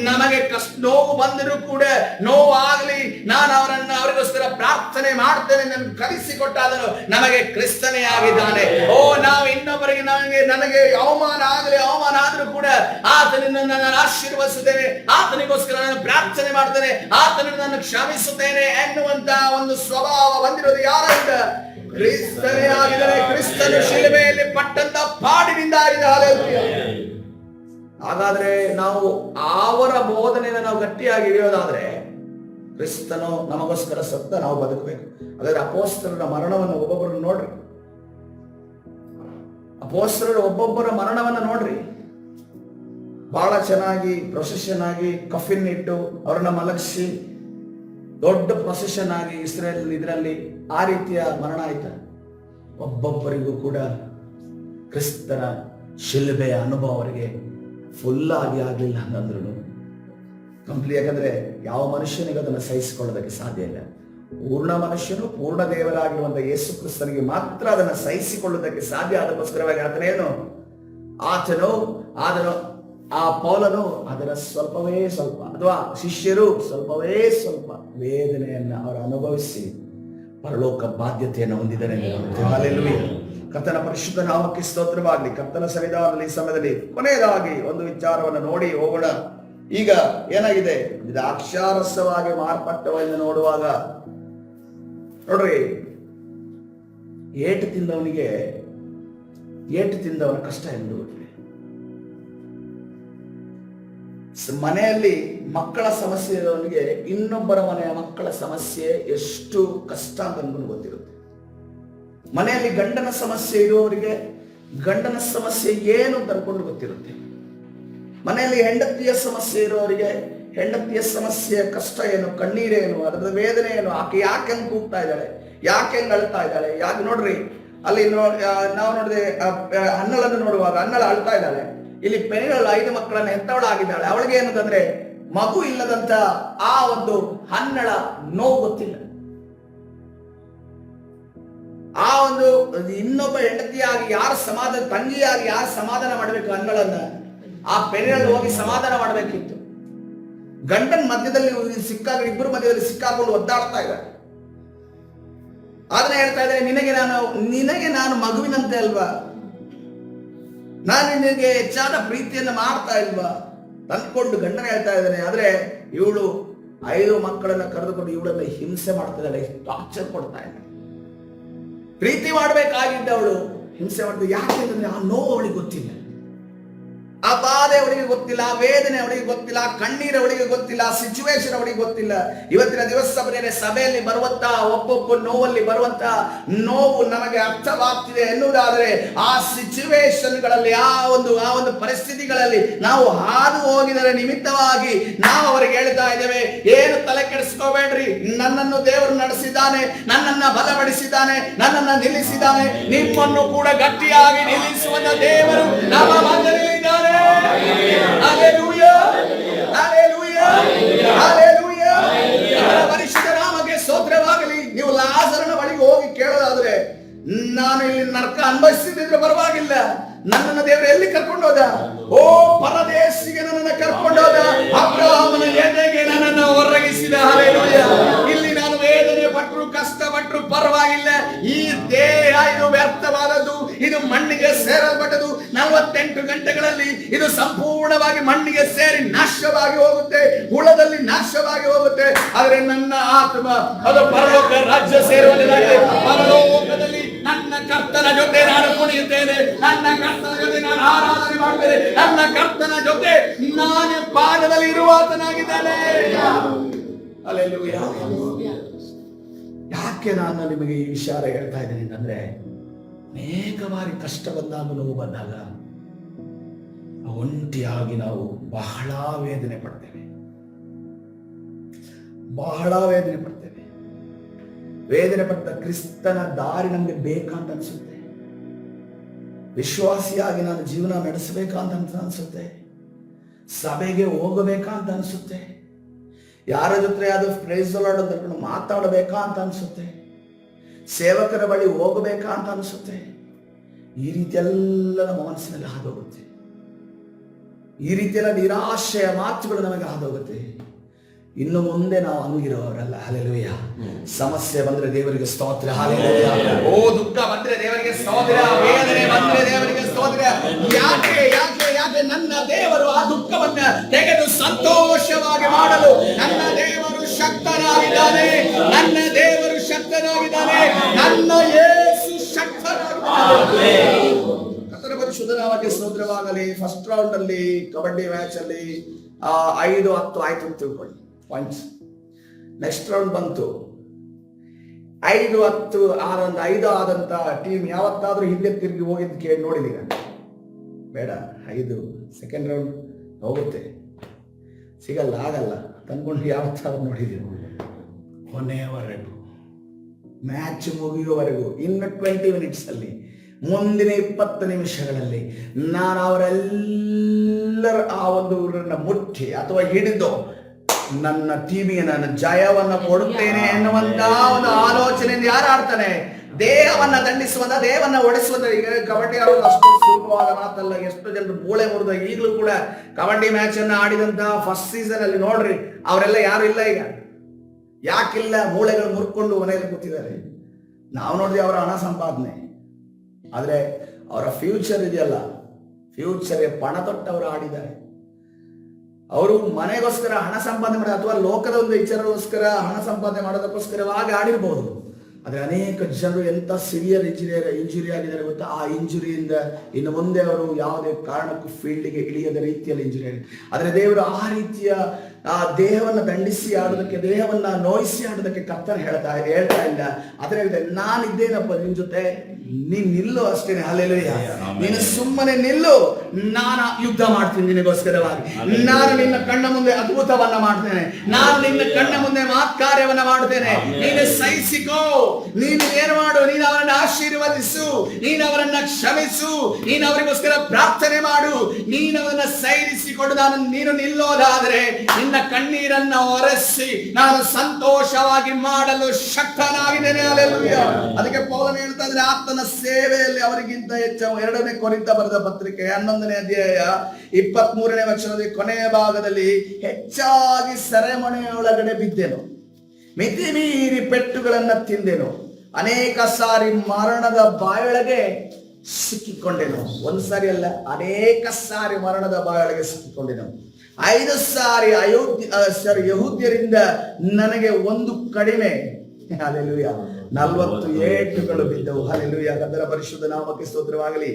ನಮಗೆ ನೋವು ಬಂದರೂ ಕೂಡ ನೋವಾಗಲಿ, ನಾನು ಅವರಿಗೋಸ್ಕರ ಪ್ರಾರ್ಥನೆ ಮಾಡ್ತೇನೆ ನನ್ನ ಕಲಿಸಿಕೊಟ್ಟ ಅದನ್ನು ನಮಗೆ ಕ್ರಿಸ್ತನೇ ಆಗಿದ್ದಾನೆ. ನಾವು ಇನ್ನೊಬ್ಬರಿಗೆ ನನಗೆ ಅವಮಾನ ಆದ್ರೂ ಕೂಡ ಆತನಿಂದ ನಾನು ಆಶೀರ್ವದಿಸುತ್ತೇನೆ, ಆತನಿಗೋಸ್ಕರ ನಾನು ಪ್ರಾರ್ಥನೆ ಮಾಡ್ತೇನೆ, ಆತನನ್ನು ನಾನು ಕ್ಷಮಿಸುತ್ತೇನೆ ಎನ್ನುವಂತ ಒಂದು ಸ್ವಭಾವ ಬಂದಿರೋದು ಯಾರಿಂದ? ಕ್ರಿಸ್ತನೇ ಆಗಿದ್ದಾರೆ. ಕ್ರಿಸ್ತನು ಶಿಲುಬೆಯಲ್ಲಿ ಪಟ್ಟಂತ ಪಾಡಿನಿಂದ ಆಗಿದೆ. ಹಾಗಾದ್ರೆ ನಾವು ಅವರ ಬೋಧನೆಯನ್ನು ನಾವು ಗಟ್ಟಿಯಾಗಿ ಹಿಡಿಯೋದಾದ್ರೆ, ಕ್ರಿಸ್ತನು ನಮಗೋಸ್ಕರ ಸತ್ತ ನಾವು ಬದುಕಬೇಕು. ಹಾಗಾದ್ರೆ ಅಪೊಸ್ತಲರ ಮರಣವನ್ನು ಒಬ್ಬೊಬ್ಬರನ್ನು ನೋಡ್ರಿ, ಅಪೊಸ್ತಲರ ಒಬ್ಬೊಬ್ಬರ ಮರಣವನ್ನು ನೋಡ್ರಿ. ಬಹಳ ಚೆನ್ನಾಗಿ ಪ್ರೊಸೆಷನ್ ಆಗಿ ಕಫಿನ್ ಇಟ್ಟು ಅವರನ್ನ ಮಲಗಿಸಿ ದೊಡ್ಡ ಪ್ರೊಸೆಷನ್ ಆಗಿ ಇಸ್ರೇಲ್ ಇದರಲ್ಲಿ ಆ ರೀತಿಯ ಮರಣ ಆಯ್ತು. ಒಬ್ಬೊಬ್ಬರಿಗೂ ಕೂಡ ಕ್ರಿಸ್ತನ ಶಿಲುಬೆಯ ಅನುಭವ ಅವರಿಗೆ ಫುಲ್ ಆಗಿ ಆಗ್ಲಿಲ್ಲ ಅಂತಂದ್ರು ಕಂಪ್ಲೀಟ್. ಯಾಕಂದ್ರೆ ಯಾವ ಮನುಷ್ಯನಿಗೆ ಅದನ್ನು ಸಹಿಸಿಕೊಳ್ಳೋದಕ್ಕೆ ಸಾಧ್ಯ ಇಲ್ಲ. ಪೂರ್ಣ ಮನುಷ್ಯನು, ಪೂರ್ಣ ದೇವರಾಗಿರುವಂತಹ ಯೇಸು ಕ್ರಿಸ್ತನಿಗೆ ಮಾತ್ರ ಅದನ್ನು ಸಹಿಸಿಕೊಳ್ಳುವುದಕ್ಕೆ ಸಾಧ್ಯ. ಅದಕ್ಕೋಸ್ಕರವಾಗಿ ಆತನು ಆ ಪೌಲನು ಅದರ ಸ್ವಲ್ಪವೇ ಸ್ವಲ್ಪ, ಅಥವಾ ಶಿಷ್ಯರು ಸ್ವಲ್ಪವೇ ಸ್ವಲ್ಪ ವೇದನೆಯನ್ನ ಅವರು ಅನುಭವಿಸಿ ಪರಲೋಕ ಬಾಧ್ಯತೆಯನ್ನು ಹೊಂದಿದ್ದಾರೆ. ಹಲ್ಲೆಲೂಯಾ. ಕರ್ತನ ಪರಿಶುದ್ಧ ನಾಮಕ್ಕೆ ಸ್ತೋತ್ರವಾಗಲಿ. ಕರ್ತನ ಸನ್ನಿಧಾನದಲ್ಲಿ ಈ ಸಮಯದಲ್ಲಿ ಕೊನೆಯದಾಗಿ ಒಂದು ವಿಚಾರವನ್ನು ನೋಡಿ ಹೋಗೋಣ. ಈಗ ಏನಾಗಿದೆ? ಇದು ಅಕ್ಷಾರಸವಾಗಿ ಮಾರ್ಪಟ್ಟವೆಂದು ನೋಡುವಾಗ ನೋಡ್ರಿ, ಏಟು ತಿಂದವನ ಕಷ್ಟ ಎಂದು ಮನೆಯಲ್ಲಿ ಮಕ್ಕಳ ಸಮಸ್ಯೆ ಇರೋನಿಗೆ ಇನ್ನೊಬ್ಬರ ಮನೆಯ ಮಕ್ಕಳ ಸಮಸ್ಯೆ ಎಷ್ಟು ಕಷ್ಟ ಅಂತ ಅನ್ಕೊಂಡು ಗೊತ್ತಿರುತ್ತೆ. ಮನೆಯಲ್ಲಿ ಗಂಡನ ಸಮಸ್ಯೆ ಇರುವವರಿಗೆ ಗಂಡನ ಸಮಸ್ಯೆ ಏನು ಅಂತ ಅನ್ಕೊಂಡು ಗೊತ್ತಿರುತ್ತೆ. ಮನೆಯಲ್ಲಿ ಹೆಂಡತಿಯ ಸಮಸ್ಯೆ ಇರೋರಿಗೆ ಹೆಂಡತಿಯ ಸಮಸ್ಯೆ, ಕಷ್ಟ ಏನು, ಕಣ್ಣೀರೇನು, ಅದರ ವೇದನೆ ಏನು, ಆಕೆ ಯಾಕೆ ಹಂಗೆ ಕೂಗ್ತಾ ಇದ್ದಾಳೆ, ಯಾಕೆ ಹಂಗೆ ಅಳ್ತಾ ಇದ್ದಾಳೆ, ಯಾಕೆ ನೋಡ್ರಿ ಅಲ್ಲಿ ನಾವು ನೋಡಿದೆ ಹನ್ನಳನ್ನು ನೋಡುವಾಗ ಹನ್ನಳ ಅಳ್ತಾ ಇದ್ದಾಳೆ. ಇಲ್ಲಿ ಪೆನಿಯಳು 5 ಮಕ್ಕಳನ್ನ ಹೆತ್ತವಳಾಗಿದ್ದಾಳೆ. ಅವಳಿಗೆ ಏನಂತಂದ್ರೆ ಮಗು ಇಲ್ಲದಂತ ಆ ಒಂದು ಹನ್ನಳ ನೋವು ಗೊತ್ತಿಲ್ಲ. ಆ ಒಂದು ಇನ್ನೊಬ್ಬ ಹೆಂಡತಿಯಾಗಿ ಯಾರು ಸಮಾಧಾನ, ತಂಗಿಯಾಗಿ ಯಾರು ಸಮಾಧಾನ ಮಾಡಬೇಕು ಹನ್ನಳನ್ನ, ಆ ಪೆನಿಯಳು ಹೋಗಿ ಸಮಾಧಾನ ಮಾಡಬೇಕಿತ್ತು. ಗಂಡನ ಮಧ್ಯದಲ್ಲಿ ಇಬ್ಬರು ಮಧ್ಯದಲ್ಲಿ ಸಿಕ್ಕಾಕೊಂಡು ಒದ್ದಾಡ್ತಾ ಇದ್ದಾರೆ. ಅದನ್ನ ಹೇಳ್ತಾ ಇದ್ದಾರೆ, ನಿನಗೆ ನಾನು ಮಗುವಿನಂತೆ ಅಲ್ವಾ, ನಾನು ನಿನಗೆ ಹೆಚ್ಚಾದ ಪ್ರೀತಿಯನ್ನು ಮಾಡ್ತಾ ಇಲ್ವಾ ಅಂದ್ಕೊಂಡು ಗಂಡನ ಹೇಳ್ತಾ ಇದ್ದಾನೆ. ಆದ್ರೆ ಇವಳು 5 ಮಕ್ಕಳನ್ನ ಕರೆದುಕೊಂಡು ಇವಳನ್ನ ಹಿಂಸೆ ಮಾಡ್ತಾ ಇದ್ದಾಳೆ, ಟಾರ್ಚರ್ ಕೊಡ್ತಾ ಇದ್ದಾಳೆ. ಪ್ರೀತಿ ಮಾಡಬೇಕಾಗಿದ್ದವಳು ಹಿಂಸೆ ಮಾಡ್ತಾ. ಯಾಕೆ ಅಂತಂದ್ರೆ ಆ ನೋವು ಅವಳಿಗೆ ಗೊತ್ತಿಲ್ಲ, ಆ ಬಾಧೆ ಅವಳಿಗೆ ಗೊತ್ತಿಲ್ಲ, ಆ ವೇದನೆ ಅವಳಿಗೆ ಗೊತ್ತಿಲ್ಲ, ಆ ಕಣ್ಣೀರು ಅವಳಿಗೆ ಗೊತ್ತಿಲ್ಲ, ಆ ಸಿಚುವೇಶನ್ ಅವಳಿಗೆ ಗೊತ್ತಿಲ್ಲ. ಇವತ್ತಿನ ದಿವಸ ಸಭೆಯಲ್ಲಿ ಬರುವಂತ ಒಬ್ಬೊಬ್ಬ ನೋವಲ್ಲಿ ಬರುವಂತ ನೋವು ನಮಗೆ ಅರ್ಥವಾಗ್ತಿದೆ ಎನ್ನುವುದಾದರೆ ಆ ಸಿಚುವೇಶನ್ಗಳಲ್ಲಿ, ಆ ಒಂದು ಪರಿಸ್ಥಿತಿಗಳಲ್ಲಿ ನಾವು ಹಾದು ಹೋಗಿದರ ನಿಮಿತ್ತವಾಗಿ ನಾವು ಅವರಿಗೆ ಹೇಳ್ತಾ ಇದ್ದೇವೆ, ಏನು ತಲೆ ಕೆಡಿಸ್ಕೋಬೇಡ್ರಿ, ನನ್ನನ್ನು ದೇವರು ನಡೆಸಿದ್ದಾನೆ, ನನ್ನನ್ನ ಬಲಪಡಿಸಿದ್ದಾನೆ, ನನ್ನನ್ನ ನಿಲ್ಲಿಸಿದ್ದಾನೆ, ನಿಮ್ಮನ್ನು ಕೂಡ ಗಟ್ಟಿಯಾಗಿ ನಿಲ್ಲಿಸುವಂತ ದೇವರು ನಮ್ಮ ಮಧ್ಯದಲ್ಲಿ ಇದ್ದಾನೆ. Hallelujah! Hallelujah! Hallelujah! ಪರಿಶುದ್ಧ ನಾಮಕ್ಕೆ ಸ್ತೋತ್ರವಾಗಲಿ. ನೀವು ಲಾಜರನ ಬಳಿಗೆ ಹೋಗಿ ಕೇಳೋದಾದ್ರೆ, ನಾನು ಇಲ್ಲಿ ನರಕ ಅನುಭವಿಸಿದ್ರೆ ಪರವಾಗಿಲ್ಲ, ನನ್ನನ್ನು ದೇವರು ಎಲ್ಲಿ ಕರ್ಕೊಂಡೋದ? ಓ ಪರದೇಶಿಗೆ ನನ್ನನ್ನು ಕರ್ಕೊಂಡೋದ, ಅಬ್ರಹಾಮನ ಎದೆಗೆ ನನ್ನನ್ನು ಹೊರಗಿಸಿದ. ಹಲ್ಲೆಲೂಯಾ! ಇಲ್ಲಿ ನಾನು ವೇದನೆ ಪಟ್ಟರು, ಕಷ್ಟಪಟ್ಟರು ಪರವಾಗಿಲ್ಲ, ಈ ದೇಹ ಇದು ವ್ಯರ್ಥವಾದದ್ದು, ಇದು ಮಣ್ಣಿಗೆ ಸೇರಲ್ಪಟ್ಟದು. 48 ಗಂಟೆಗಳಲ್ಲಿ ಇದು ಸಂಪೂರ್ಣವಾಗಿ ಮಣ್ಣಿಗೆ ಸೇರಿ ನಾಶವಾಗಿ ಹೋಗುತ್ತೆ, ಹುಳದಲ್ಲಿ ನಾಶವಾಗಿ ಹೋಗುತ್ತೆ. ಆದರೆ ನನ್ನ ಆತ್ಮ ಅದು ಪರಲೋಕ ರಾಜ್ಯ ಸೇರುವುದಿಲ್ಲ. ಪರಲೋಕದಲ್ಲಿ ನನ್ನ ಕರ್ತನ ಜೊತೆ ನಾನು ಕುಣಿಯುತ್ತೇನೆ, ನನ್ನ ಕರ್ತನ ಜೊತೆ ನಾನು ಆರಾಧನೆ ಮಾಡುತ್ತೇನೆ, ನನ್ನ ಕರ್ತನ ಜೊತೆ ನಾನು ಪಾದದಲ್ಲಿ ಇರುವಾತನಾಗಿದ್ದೇನೆ. ಹಲ್ಲೆಲೂಯಾ! ಯಾಕೆ ನಾನು ನಿಮಗೆ ಈ ವಿಚಾರ ಹೇಳ್ತಾ ಇದ್ದೇನೆ ಅಂತಂದ್ರೆ, ಅನೇಕ ಬಾರಿ ಕಷ್ಟ ಬಂದಾಗ, ನೋವು ಬಂದಾಗ ಒಂಟಿಯಾಗಿ ನಾವು ಬಹಳ ವೇದನೆ ಪಡ್ತೇವೆ, ಬಹಳ ವೇದನೆ ಪಡ್ತೇವೆ. ವೇದನೆ ಪಟ್ಟ ಕ್ರಿಸ್ತನ ದಾರಿ ನಮಗೆ ಬೇಕಂತ ಅನ್ಸುತ್ತೆ, ವಿಶ್ವಾಸಿಯಾಗಿ ನಾನು ಜೀವನ ನಡೆಸಬೇಕಂತ ಅನ್ಸುತ್ತೆ, ಸಭೆಗೆ ಹೋಗಬೇಕಂತ ಅನ್ಸುತ್ತೆ, ಯಾರ ಜೊತೆ ಅದು ಪ್ರೈಸ್ ದಿ ಲಾರ್ಡ್ ಅಂತ ಮಾತಾಡಬೇಕಾ ಅಂತ ಅನ್ಸುತ್ತೆ, ಸೇವಕರ ಬಳಿ ಹೋಗಬೇಕಾ ಅಂತ ಅನ್ಸುತ್ತೆ. ಈ ರೀತಿಯೆಲ್ಲ ನಮ್ಮ ಮನಸ್ಸಿನಲ್ಲಿ ಹಾದೋಗುತ್ತೆ, ಈ ರೀತಿಯೆಲ್ಲ ನಿರಾಶೆಯ ಮಾತುಗಳು ನಮಗೆ ಹಾದೋಗುತ್ತೆ. ಇನ್ನು ಮುಂದೆ ನಾವು ಹಂಗಿರೋರಲ್ಲ. ಹಲ್ಲೆಲೂಯಾ! ಸಮಸ್ಯೆ ಬಂದ್ರೆ ದೇವರಿಗೆ ಸ್ತೋತ್ರ. ಹಲ್ಲೆಲೂಯಾ! ಓ ದುಃಖ ಬಂದ್ರೆ ದೇವರಿಗೆ ಸ್ತೋತ್ರ, ವೇದನೆ ಬಂದ್ರೆ ದೇವರಿಗೆ ಸ್ತೋತ್ರ. ಯಾಕೆ ಯಾಕೆ ಯಾಕೆ ನನ್ನ ದೇವರು ಆ ದುಃಖವನ್ನ ತೆಗೆದು ಸಂತೋಷವಾಗಿ ಮಾಡಲು ನನ್ನ ದೇವರು ಶಕ್ತನಾಗಿದ್ದಾನೆ, ನನ್ನ ದೇವರು ಶಕ್ತನಾಗಿದ್ದಾನೆ, ನನ್ನ ಯೇಸು ಶಕ್ತನಾಗಿದ್ದಾನೆ. ಕರ್ತನ ಪರಿಶುದ್ಧ ನಾಮಕ್ಕೆ ಸ್ತೋತ್ರವಾಗಲಿ. ಫಸ್ಟ್ ರೌಂಡ್ ಅಲ್ಲಿ ಕಬಡ್ಡಿ ಮ್ಯಾಚ್ ಅಲ್ಲಿ 5-10 ಆಯ್ತು ಅಂತ ತಿಳ್ಕೊಳ್ಳಿ ಪಾಯಿಂಟ್ಸ್. ನೆಕ್ಸ್ಟ್ ರೌಂಡ್ ಬಂತು 5-10 5 ಆದಂತ ಟೀಮ್ ಯಾವತ್ತಾದ್ರೂ ಹಿಂದೆ ತಿರುಗಿ ಹೋಗಿದ್ದು ಕೇಳಿ ನೋಡಿದೀಗ? ಬೇಡ. 5 ಸೆಕೆಂಡ್ ರೌಂಡ್ ಹೋಗುತ್ತೆ, ಸಿಗಲ್ಲ, ಆಗಲ್ಲ ತಂದ್ಕೊಂಡು ಯಾವತ್ತಾದ್ರೂ ನೋಡಿದೀವಿ? ಕೊನೆಯವರೆಗೂ, ಮ್ಯಾಚ್ ಮುಗಿಯುವವರೆಗೂ, ಇನ್ನು 20 ಮಿನಿಟ್ಸ್ ಅಲ್ಲಿ, ಮುಂದಿನ 20 ನಿಮಿಷಗಳಲ್ಲಿ ನಾನು ಅವರೆಲ್ಲರ ಆ ಒಂದು ಊರನ್ನ ಮುಟ್ಟಿ ಅಥವಾ ಹಿಡಿದು ನನ್ನ ಟೀಮಿಗೆ ನಾನು ಜಯವನ್ನ ಕೊಡುತ್ತೇನೆ ಎನ್ನುವಂತ ಒಂದು ಆಲೋಚನೆಯಿಂದ ಯಾರು ಆಡ್ತಾನೆ? ದೇಹವನ್ನ ದಂಡಿಸುವಂತ, ದೇಹವನ್ನ ಒಡಿಸುವಂತ. ಈಗ ಕಬಡ್ಡಿ ಆಡೋದು ಅಷ್ಟು ಸುಲಭವಾದ ಮಾತಲ್ಲ. ಎಷ್ಟು ಜನರು ಮೂಳೆ ಮುರಿದ ಈಗಲೂ ಕೂಡ ಕಬಡ್ಡಿ ಮ್ಯಾಚ್ ಅನ್ನ ಆಡಿದಂತ ಫಸ್ಟ್ ಸೀಸನ್ ಅಲ್ಲಿ ನೋಡ್ರಿ, ಅವರೆಲ್ಲ ಯಾರು ಇಲ್ಲ ಈಗ. ಯಾಕಿಲ್ಲ? ಮೂಳೆಗಳು ಮುರ್ಕೊಂಡು ಮನೆಯಲ್ಲಿ ಕೂತಿದ್ದಾರೆ. ನಾವು ನೋಡಿದ್ವಿ ಅವರ ಹಣ ಸಂಪಾದನೆ, ಆದ್ರೆ ಅವರ ಫ್ಯೂಚರ್ ಇದೆಯಲ್ಲ, ಫ್ಯೂಚರ್ಗೆ ಪಣ ತೊಟ್ಟವರು ಆಡಿದ್ದಾರೆ. ಅವರು ಮನೆಗೋಸ್ಕರ ಹಣ ಸಂಪಾದನೆ ಮಾಡೋದು ಅಥವಾ ಲೋಕದ ಒಂದು ವಿಚಾರಗೋಸ್ಕರ ಹಣ ಸಂಪಾದನೆ ಮಾಡೋದಕ್ಕೋಸ್ಕರವಾಗಿ ಆಡಿರ್ಬೋದು. ಆದರೆ ಅನೇಕ ಜನರು ಎಂಥ ಸಿವಿಯರ್ ಇಂಜುರಿ ಆಗಿದ್ದಾರೆ ಗೊತ್ತಾ? ಆ ಇಂಜುರಿಯಿಂದ ಇನ್ನು ಮುಂದೆ ಅವರು ಯಾವುದೇ ಕಾರಣಕ್ಕೂ ಫೀಲ್ಡಿಗೆ ಇಳಿಯದ ರೀತಿಯಲ್ಲಿ ಇಂಜುರಿ ಆಗಿದೆ. ಆದರೆ ದೇವರು ಆ ರೀತಿಯ ದೇಹವನ್ನು ದಂಡಿಸಿ ಆಡೋದಕ್ಕೆ, ದೇಹವನ್ನ ನೋಯಿಸಿ ಆಡೋದಕ್ಕೆ ಕರ್ತನ ಹೇಳ್ತಾ ಇಲ್ಲ. ಆದ್ರೆ ಹೇಳಿದೆ, ನಾನಿದ್ದೇನಪ್ಪ ನಿನ್ ಜೊತೆ, ನೀನ್ ನಿಲ್ಲು ಅಷ್ಟೇನೆ. ಹಲ್ಲೆಲೂಯಾ. ನೀನು ಸುಮ್ಮನೆ ನಿಲ್ಲು, ನಾನು ಯುದ್ಧ ಮಾಡ್ತೀನಿ ನಿನಗೋಸ್ಕರವಾಗಿ. ನಾನು ನಿನ್ನ ಕಣ್ಣ ಮುಂದೆ ಅದ್ಭುತವನ್ನ ಮಾಡ್ತೇನೆ, ನಾನು ನಿನ್ನ ಕಣ್ಣ ಮುಂದೆ ಕಾರ್ಯವನ್ನ ಮಾಡ್ತೇನೆ. ನೀನು ಸಹಿಸಿಕೋ, ನೀನು ಏನು ಮಾಡು, ನೀನು ಅವರನ್ನ ಆಶೀರ್ವದಿಸು, ನೀನು ಅವರನ್ನ ಕ್ಷಮಿಸು, ನೀನು ಅವರಿಗೋಸ್ಕರ ಪ್ರಾರ್ಥನೆ ಮಾಡು, ನೀನು ಅವರನ್ನ ಸೈರಿಸಿಕೊಂಡು ನೀನು ನಿಲ್ಲೋದಾದ್ರೆ ನಿನ್ನ ಕಣ್ಣೀರನ್ನ ಒರೆಸಿ ನಾನು ಸಂತೋಷವಾಗಿ ಮಾಡಲು ಶಕ್ತನಾಗಿದ್ದೇನೆ. ಹಲ್ಲೆಲೂಯಾ. ಅದಕ್ಕೆ ಪೌಲನು ಹೇಳ್ತಾ ಇದ್ರೆ, ಆತನ ಸೇವೆಯಲ್ಲಿ ಅವರಿಗಿಂತ ಹೆಚ್ಚು. 2 ಕೊರಿಂಥ ಬರೆದ ಪತ್ರಿಕೆ 11ನೇ ಅಧ್ಯಾಯ 23ನೇ ವಚನದ ಕೊನೆಯ ಭಾಗದಲ್ಲಿ, ಹೆಚ್ಚಾಗಿ ಸೆರೆಮನೆಯೊಳಗಡೆ ಬಿದ್ದೆನು, ಮಿತಿ ಮೀರಿ ಪೆಟ್ಟುಗಳನ್ನ ತಿಂದೆನು, ಅನೇಕ ಸಾರಿ ಮರಣದ ಬಾಯೊಳಗೆ ಸಿಕ್ಕಿಕೊಂಡೆನು. ಒಂದು ಸಾರಿ ಅಲ್ಲ, ಅನೇಕ ಸಾರಿ ಮರಣದ ಬಾಯೊಳಗೆ ಸಿಕ್ಕಿಕೊಂಡೆನು. 5 ಸಾರಿ ಯಹೂದ್ಯರಿಂದ ನನಗೆ ಒಂದು ಕಡಿಮೆ. ಹಲ್ಲೆಲೂಯಾ. 40 ಏಟುಗಳು ಬಿದ್ದವು. ಹಲ್ಲೆಲೂಯಾ. ಕರ್ತನ ಪರಿಶುದ್ಧ ನಾಮಕ್ಕೆ ಸ್ತೋತ್ರವಾಗಲಿ.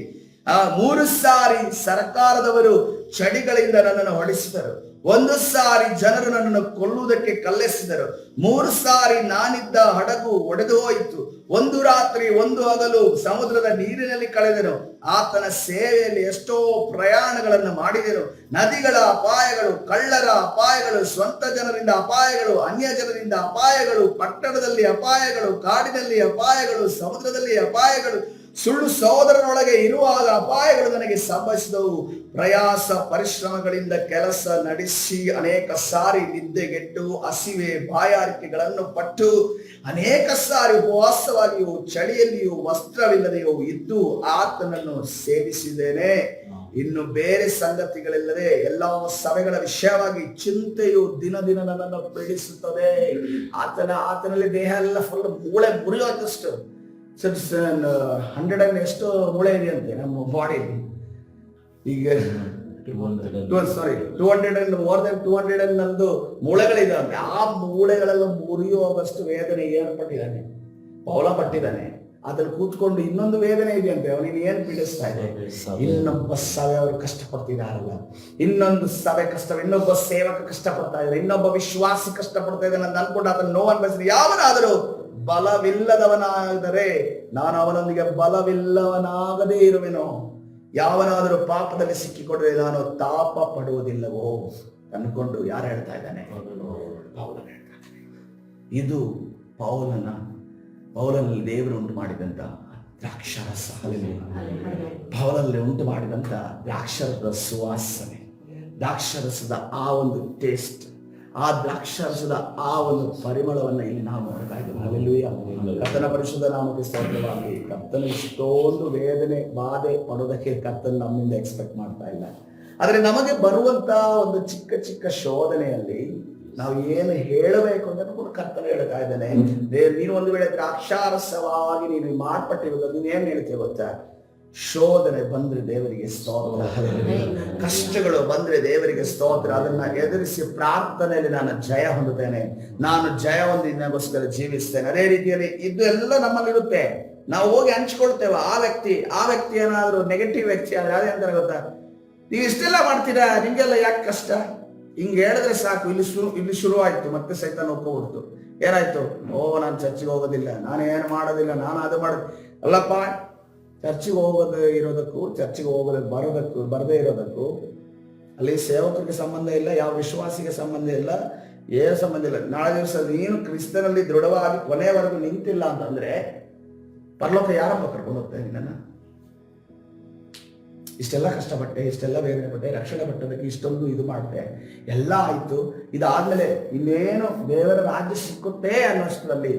3 ಸಾರಿ ಸರ್ಕಾರದವರು ಚಡಿಗಳಿಂದ ನನ್ನನ್ನು ಹೊಡೆಸಿದರು. 1 ಸಾರಿ ಜನರು ನನ್ನನ್ನು ಕೊಲ್ಲುವುದಕ್ಕೆ ಕಲ್ಲೆಸೆದರು. 3 ಸಾರಿ ನಾನಿದ್ದ ಹಡಗು ಒಡೆದು ಹೋಯಿತು. 1 ರಾತ್ರಿ 1 ಹಗಲು ಸಮುದ್ರದ ನೀರಿನಲ್ಲಿ ಕಳೆದೆನು. ಆತನ ಸೇವೆಯಲ್ಲಿ ಎಷ್ಟೋ ಪ್ರಯಾಣಗಳನ್ನು ಮಾಡಿದೆನು. ನದಿಗಳ ಅಪಾಯಗಳು, ಕಳ್ಳರ ಅಪಾಯಗಳು, ಸ್ವಂತ ಜನರಿಂದ ಅಪಾಯಗಳು, ಅನ್ಯ ಜನರಿಂದ ಅಪಾಯಗಳು, ಪಟ್ಟಣದಲ್ಲಿ ಅಪಾಯಗಳು, ಕಾಡಿನಲ್ಲಿ ಅಪಾಯಗಳು, ಸಮುದ್ರದಲ್ಲಿ ಅಪಾಯಗಳು, ಸುಳ್ಳು ಸಹೋದರನೊಳಗೆ ಇರುವಾಗ ಅಪಾಯಗಳು ನನಗೆ ಸಂಭವಿಸಿದವು. ಪ್ರಯಾಸ ಪರಿಶ್ರಮಗಳಿಂದ ಕೆಲಸ ನಡೆಸಿ ಅನೇಕ ಸಾರಿ ನಿದ್ದೆಗೆಟ್ಟು ಹಸಿವೆ ಬಾಯಾರಿಕೆಗಳನ್ನು ಪಟ್ಟು ಅನೇಕ ಸಾರಿ ಉಪವಾಸವಾಗಿಯೂ ಚಳಿಯಲ್ಲಿಯೂ ವಸ್ತ್ರವಿಲ್ಲದೆಯೂ ಇದ್ದು ಆತನನ್ನು ಸೇವಿಸಿದ್ದೇನೆ. ಇನ್ನು ಬೇರೆ ಸಂಗತಿಗಳಿಲ್ಲದೆ ಎಲ್ಲಾ ಸಭೆಗಳ ವಿಷಯವಾಗಿ ಚಿಂತೆಯು ದಿನ ದಿನ ನನ್ನನ್ನು ಪೀಡಿಸುತ್ತದೆ. ಆತನಲ್ಲಿ ದೇಹ ಎಲ್ಲ ಫುಲ್ ಮೂಳೆ ಮುರಿಯೋದಷ್ಟು 100 ಎಷ್ಟು ಮೂಳೆ ಇದೆಯಂತೆ ನಮ್ಮ ಬಾಡಿಯಲ್ಲಿ. ಈಗ 200 ಮೋರ್ ದನ್ 200 ನಂದು ಮೂಳೆಗಳಿದಾವೆ. ಆ ಮೂಳೆಗಳೆಲ್ಲ ಮುರಿಯುವಷ್ಟು ವೇದನೆ ಏರ್ಪಟ್ಟಿದ್ದಾನೆ, ಪೌಲ ಪಟ್ಟಿದ್ದಾನೆ. ಅದ್ರಲ್ಲಿ ಕೂತ್ಕೊಂಡು ಇನ್ನೊಂದು ವೇದನೆ ಇದೆಯಂತೆ, ಅವನಿಗೆ ಏನ್ ಪೀಡಿಸ್ತಾ ಇದೆ. ಇನ್ನೊಬ್ಬ ಸಭೆ ಅವರು ಕಷ್ಟಪಡ್ತಿದಾರಲ್ಲ, ಇನ್ನೊಂದು ಸಭೆ ಇನ್ನೊಬ್ಬ ಸೇವಕ ಕಷ್ಟಪಡ್ತಾ ಇದ್ದಾರೆ, ಇನ್ನೊಬ್ಬ ವಿಶ್ವಾಸಿ ಕಷ್ಟಪಡ್ತಾ ಇದ್ದಾನೆ ಅಂತ ಅನ್ಕೊಂಡು ಅದನ್ನ ನೋವು ಅನ್ಭವಿಸಿದ್ರೆ, ಯಾವನಾದರೂ ಬಲವಿಲ್ಲದವನಾದರೆ ನಾನು ಅವನೊಂದಿಗೆ ಬಲವಿಲ್ಲವನಾಗದೇ ಇರುವೆನೋ. ಯಾವನಾದರೂ ಪಾಪದಲ್ಲಿ ಸಿಕ್ಕಿಕೊಂಡ್ರೆ ನಾನು ತಾಪ ಪಡುವುದಿಲ್ಲವೋ ಅನ್ಕೊಂಡು ಯಾರು ಹೇಳ್ತಾ ಇದ್ದಾನೆ? ಪೌಲನು ಹೇಳ್ತಾ ಇದ್ದಾನೆ. ಇದು ಪೌಲನಲ್ಲಿ ದೇವರು ಉಂಟು ಮಾಡಿದಂತ ದ್ರಾಕ್ಷಾರಸ. ಪೌಲನಲ್ಲಿ ಉಂಟು ಮಾಡಿದಂತ ದ್ರಾಕ್ಷಾರಸದ ಸುವಾಸನೆ, ದ್ರಾಕ್ಷಾರಸದ ಆ ಒಂದು ಟೇಸ್ಟ್, ಆ ದ್ರಾಕ್ಷಾರಸದ ಆ ಒಂದು ಪರಿಮಳವನ್ನು ಇಲ್ಲಿ ನಾವು ನೋಡ್ತಾ ಇದ್ದೇವೆ. ಹಲ್ಲೆಲೂಯಾ. ಕರ್ತನ ಪರಿಶುದ್ಧ ನಾಮಕ್ಕೆ ಸ್ತೋತ್ರವಾಗಿ. ಕರ್ತನ ಇಷ್ಟೊಂದು ವೇದನೆ ಬಾಧೆ ಪಡೋದಕ್ಕೆ ಕರ್ತನ ನಮ್ಮಿಂದ ಎಕ್ಸ್ಪೆಕ್ಟ್ ಮಾಡ್ತಾ ಇಲ್ಲ. ಆದ್ರೆ ನಮಗೆ ಬರುವಂತ ಒಂದು ಚಿಕ್ಕ ಚಿಕ್ಕ ಶೋಧನೆಯಲ್ಲಿ ನಾವು ಏನು ಹೇಳಬೇಕು ಅಂತ ಕೂಡ ಕರ್ತನ ಹೇಳ್ತಾ ಇದ್ದಾನೆ. ನೀನು ಒಂದು ವೇಳೆ ದ್ರಾಕ್ಷಾರಸವಾಗಿ ನೀನು ಮಾರ್ಪಟ್ಟಿರೋದು, ನೀನು ಏನ್ ಹೇಳ್ತೇವೆ ಗೊತ್ತಾ? ಶೋಧನೆ ಬಂದ್ರೆ ದೇವರಿಗೆ ಸ್ತೋತ್ರ, ಕಷ್ಟಗಳು ಬಂದ್ರೆ ದೇವರಿಗೆ ಸ್ತೋತ್ರ. ಅದನ್ನ ಎದುರಿಸಿ ಪ್ರಾರ್ಥನೆಯಲ್ಲಿ ನಾನು ಜಯ ಹೊಂದುತ್ತೇನೆ, ನಾನು ಜಯ ಹೊಂದಿ ನಿನಗೋಸ್ಕರ ಜೀವಿಸ್ತೇನೆ. ಅದೇ ರೀತಿಯಲ್ಲಿ ಇದು ಎಲ್ಲ ನಮ್ಮಲ್ಲಿರುತ್ತೆ. ನಾವು ಹೋಗಿ ಹಂಚ್ಕೊಳ್ತೇವೆ. ಆ ವ್ಯಕ್ತಿ ಏನಾದ್ರು ನೆಗೆಟಿವ್ ವ್ಯಕ್ತಿ ಆದ್ರೆ ಅದೇ ಅಂತಾರೆ ಗೊತ್ತಾ, ನೀವು ಇಷ್ಟೆಲ್ಲ ಮಾಡ್ತೀರಾ, ನಿಮ್ಗೆಲ್ಲ ಯಾಕೆ ಕಷ್ಟ? ಹಿಂಗೆ ಹೇಳಿದ್ರೆ ಸಾಕು, ಇಲ್ಲಿ ಶುರು ಆಯ್ತು. ಮತ್ತೆ ಸೈತಾನ ಒಪ್ಕೊಬಿಡ್ತು. ಏನಾಯ್ತು? ನಾನು ಚರ್ಚಿಗೆ ಹೋಗೋದಿಲ್ಲ, ನಾನು ಏನು ಮಾಡೋದಿಲ್ಲ, ನಾನು ಅದು ಮಾಡೋದು. ಅಲ್ಲಪ್ಪ, ಚರ್ಚಿಗೆ ಇರೋದಕ್ಕೂ ಚರ್ಚಿಗೆ ಬರದೇ ಇರೋದಕ್ಕೂ ಅಲ್ಲಿ ಸೇವಕರಿಗೆ ಸಂಬಂಧ ಇಲ್ಲ, ಯಾವ ವಿಶ್ವಾಸಿಗೆ ಸಂಬಂಧ ಇಲ್ಲ, ಏನು ಸಂಬಂಧ ಇಲ್ಲ. ನಾಳೆ ದಿವಸ ನೀನು ಕ್ರಿಸ್ತನಲ್ಲಿ ದೃಢವಾಗಿ ಕೊನೆಯವರೆಗೂ ನಿಂತಿಲ್ಲ ಅಂತಂದ್ರೆ ಪರಲೋಕ ಯಾರಪ್ಪ ಕರ್ಕೊಂಡು ಹೋಗ್ತೇನೆ ನಿನ್ನನ್ನು? ಇಷ್ಟೆಲ್ಲ ಕಷ್ಟಪಟ್ಟೆ, ಇಷ್ಟೆಲ್ಲ ವೇದನೆ ಪಟ್ಟೆ, ರಕ್ಷಣೆ ಪಟ್ಟದಕ್ಕೆ ಇಷ್ಟೊಂದು ಇದು ಮಾಡಿದೆ, ಎಲ್ಲ ಆಯ್ತು. ಇದಾದ್ಮೇಲೆ ಇನ್ನೇನು ದೇವರ ರಾಜ್ಯ ಸಿಕ್ಕುತ್ತೆ ಅನ್ನೋಷ್ಟರಲ್ಲಿ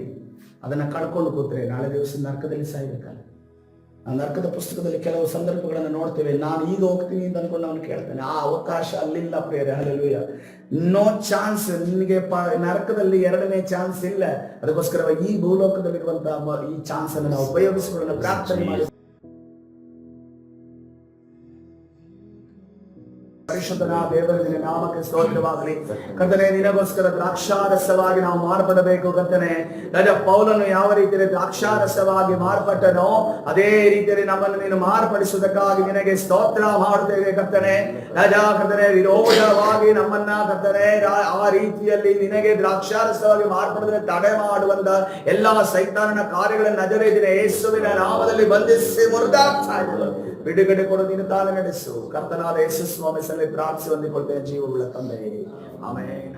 ಅದನ್ನ ಕಳ್ಕೊಂಡು ಕೂತ್ರೆ ನಾಳೆ ದಿವಸ ನರಕದಲ್ಲಿ ಸಾಯ್ಬೇಕಲ್ಲ. ಆ ನರಕದ ಪುಸ್ತಕದಲ್ಲಿ ಕೆಲವು ಸಂದರ್ಭಗಳನ್ನು ನೋಡ್ತೇವೆ. ನಾನು ಈಗ ಹೋಗ್ತೀನಿ ಅಂತ ಅನ್ಕೊಂಡು ಅವನು ಕೇಳ್ತಾನೆ. ಆ ಅವಕಾಶ ಅಲ್ಲಿಲ್ಲ ಪ್ರೇರೆ. ಹಲ್ಲೆಲೂಯಾ. No chance. ನಿನಗೆ ನರಕದಲ್ಲಿ 2ನೇ ಚಾನ್ಸ್ ಇಲ್ಲ. ಅದಕ್ಕೋಸ್ಕರ ಈ ಭೂಲೋಕದಲ್ಲಿರುವಂತಹ ಈ ಚಾನ್ಸ್ ಅನ್ನು ನಾವು ಉಪಯೋಗಿಸಿಕೊಳ್ಳಲು ಪ್ರಾರ್ಥನೆ ಮಾಡಿ ಪರಿಶುದ್ಧನ ದೇವರ ನಿನ್ನ ನಾಮಕ್ಕೆ ಸ್ತೋತ್ರವಾಗಲಿ. ಕರ್ತನೆ, ನಿನಗೋಸ್ಕರ ದ್ರಾಕ್ಷಾರಸವಾಗಿ ನಾವು ಮಾರ್ಪಡಬೇಕು. ಕರ್ತನೆ, ರಾಜ ಪೌಲನು ಯಾವ ರೀತಿಯಲ್ಲಿ ದ್ರಾಕ್ಷಾರಸವಾಗಿ ಮಾರ್ಪಟ್ಟನೋ ಅದೇ ರೀತಿಯಲ್ಲಿ ನಮ್ಮನ್ನು ನೀನು ಮಾರ್ಪಡಿಸುವುದಕ್ಕಾಗಿ ನಿನಗೆ ಸ್ತೋತ್ರ ಮಾಡುತ್ತೇವೆ. ಕರ್ತನೆ, ರಾಜ ಕರ್ತನೆ, ವಿರೋಧವಾಗಿ ನಮ್ಮನ್ನ ಕರ್ತನೆ ಆ ರೀತಿಯಲ್ಲಿ ನಿನಗೆ ದ್ರಾಕ್ಷಾರಸವಾಗಿ ಮಾರ್ಪಡಿದ್ರೆ ತಡೆ ಮಾಡುವಂತ ಎಲ್ಲಾ ಸೈತಾನನ ಕಾರ್ಯಗಳನ್ನು ನಜರೇತಿನ ಯೇಸುವಿನ ನಾಮದಲ್ಲಿ ಬಂಧಿಸಿ ಮುರಿದಾಗ್ತಾ ಇದ್ದಾರೆ. ಬಿಡುಗಡೆ ಕೊಡು, ನೀನು ತಾನೇ ನಡೆಸು. ಕರ್ತನಾದ ಯೇಸು ಸ್ವಾಮಿ ಸಲ್ಲಿ ಪ್ರಾರ್ಥಿಸಿ ಹೊಂದಿಕೊಳ್ತೇನೆ ಜೀವವುಳ್ಳ ತಂದೆಯೇ, ಆಮೆನ್.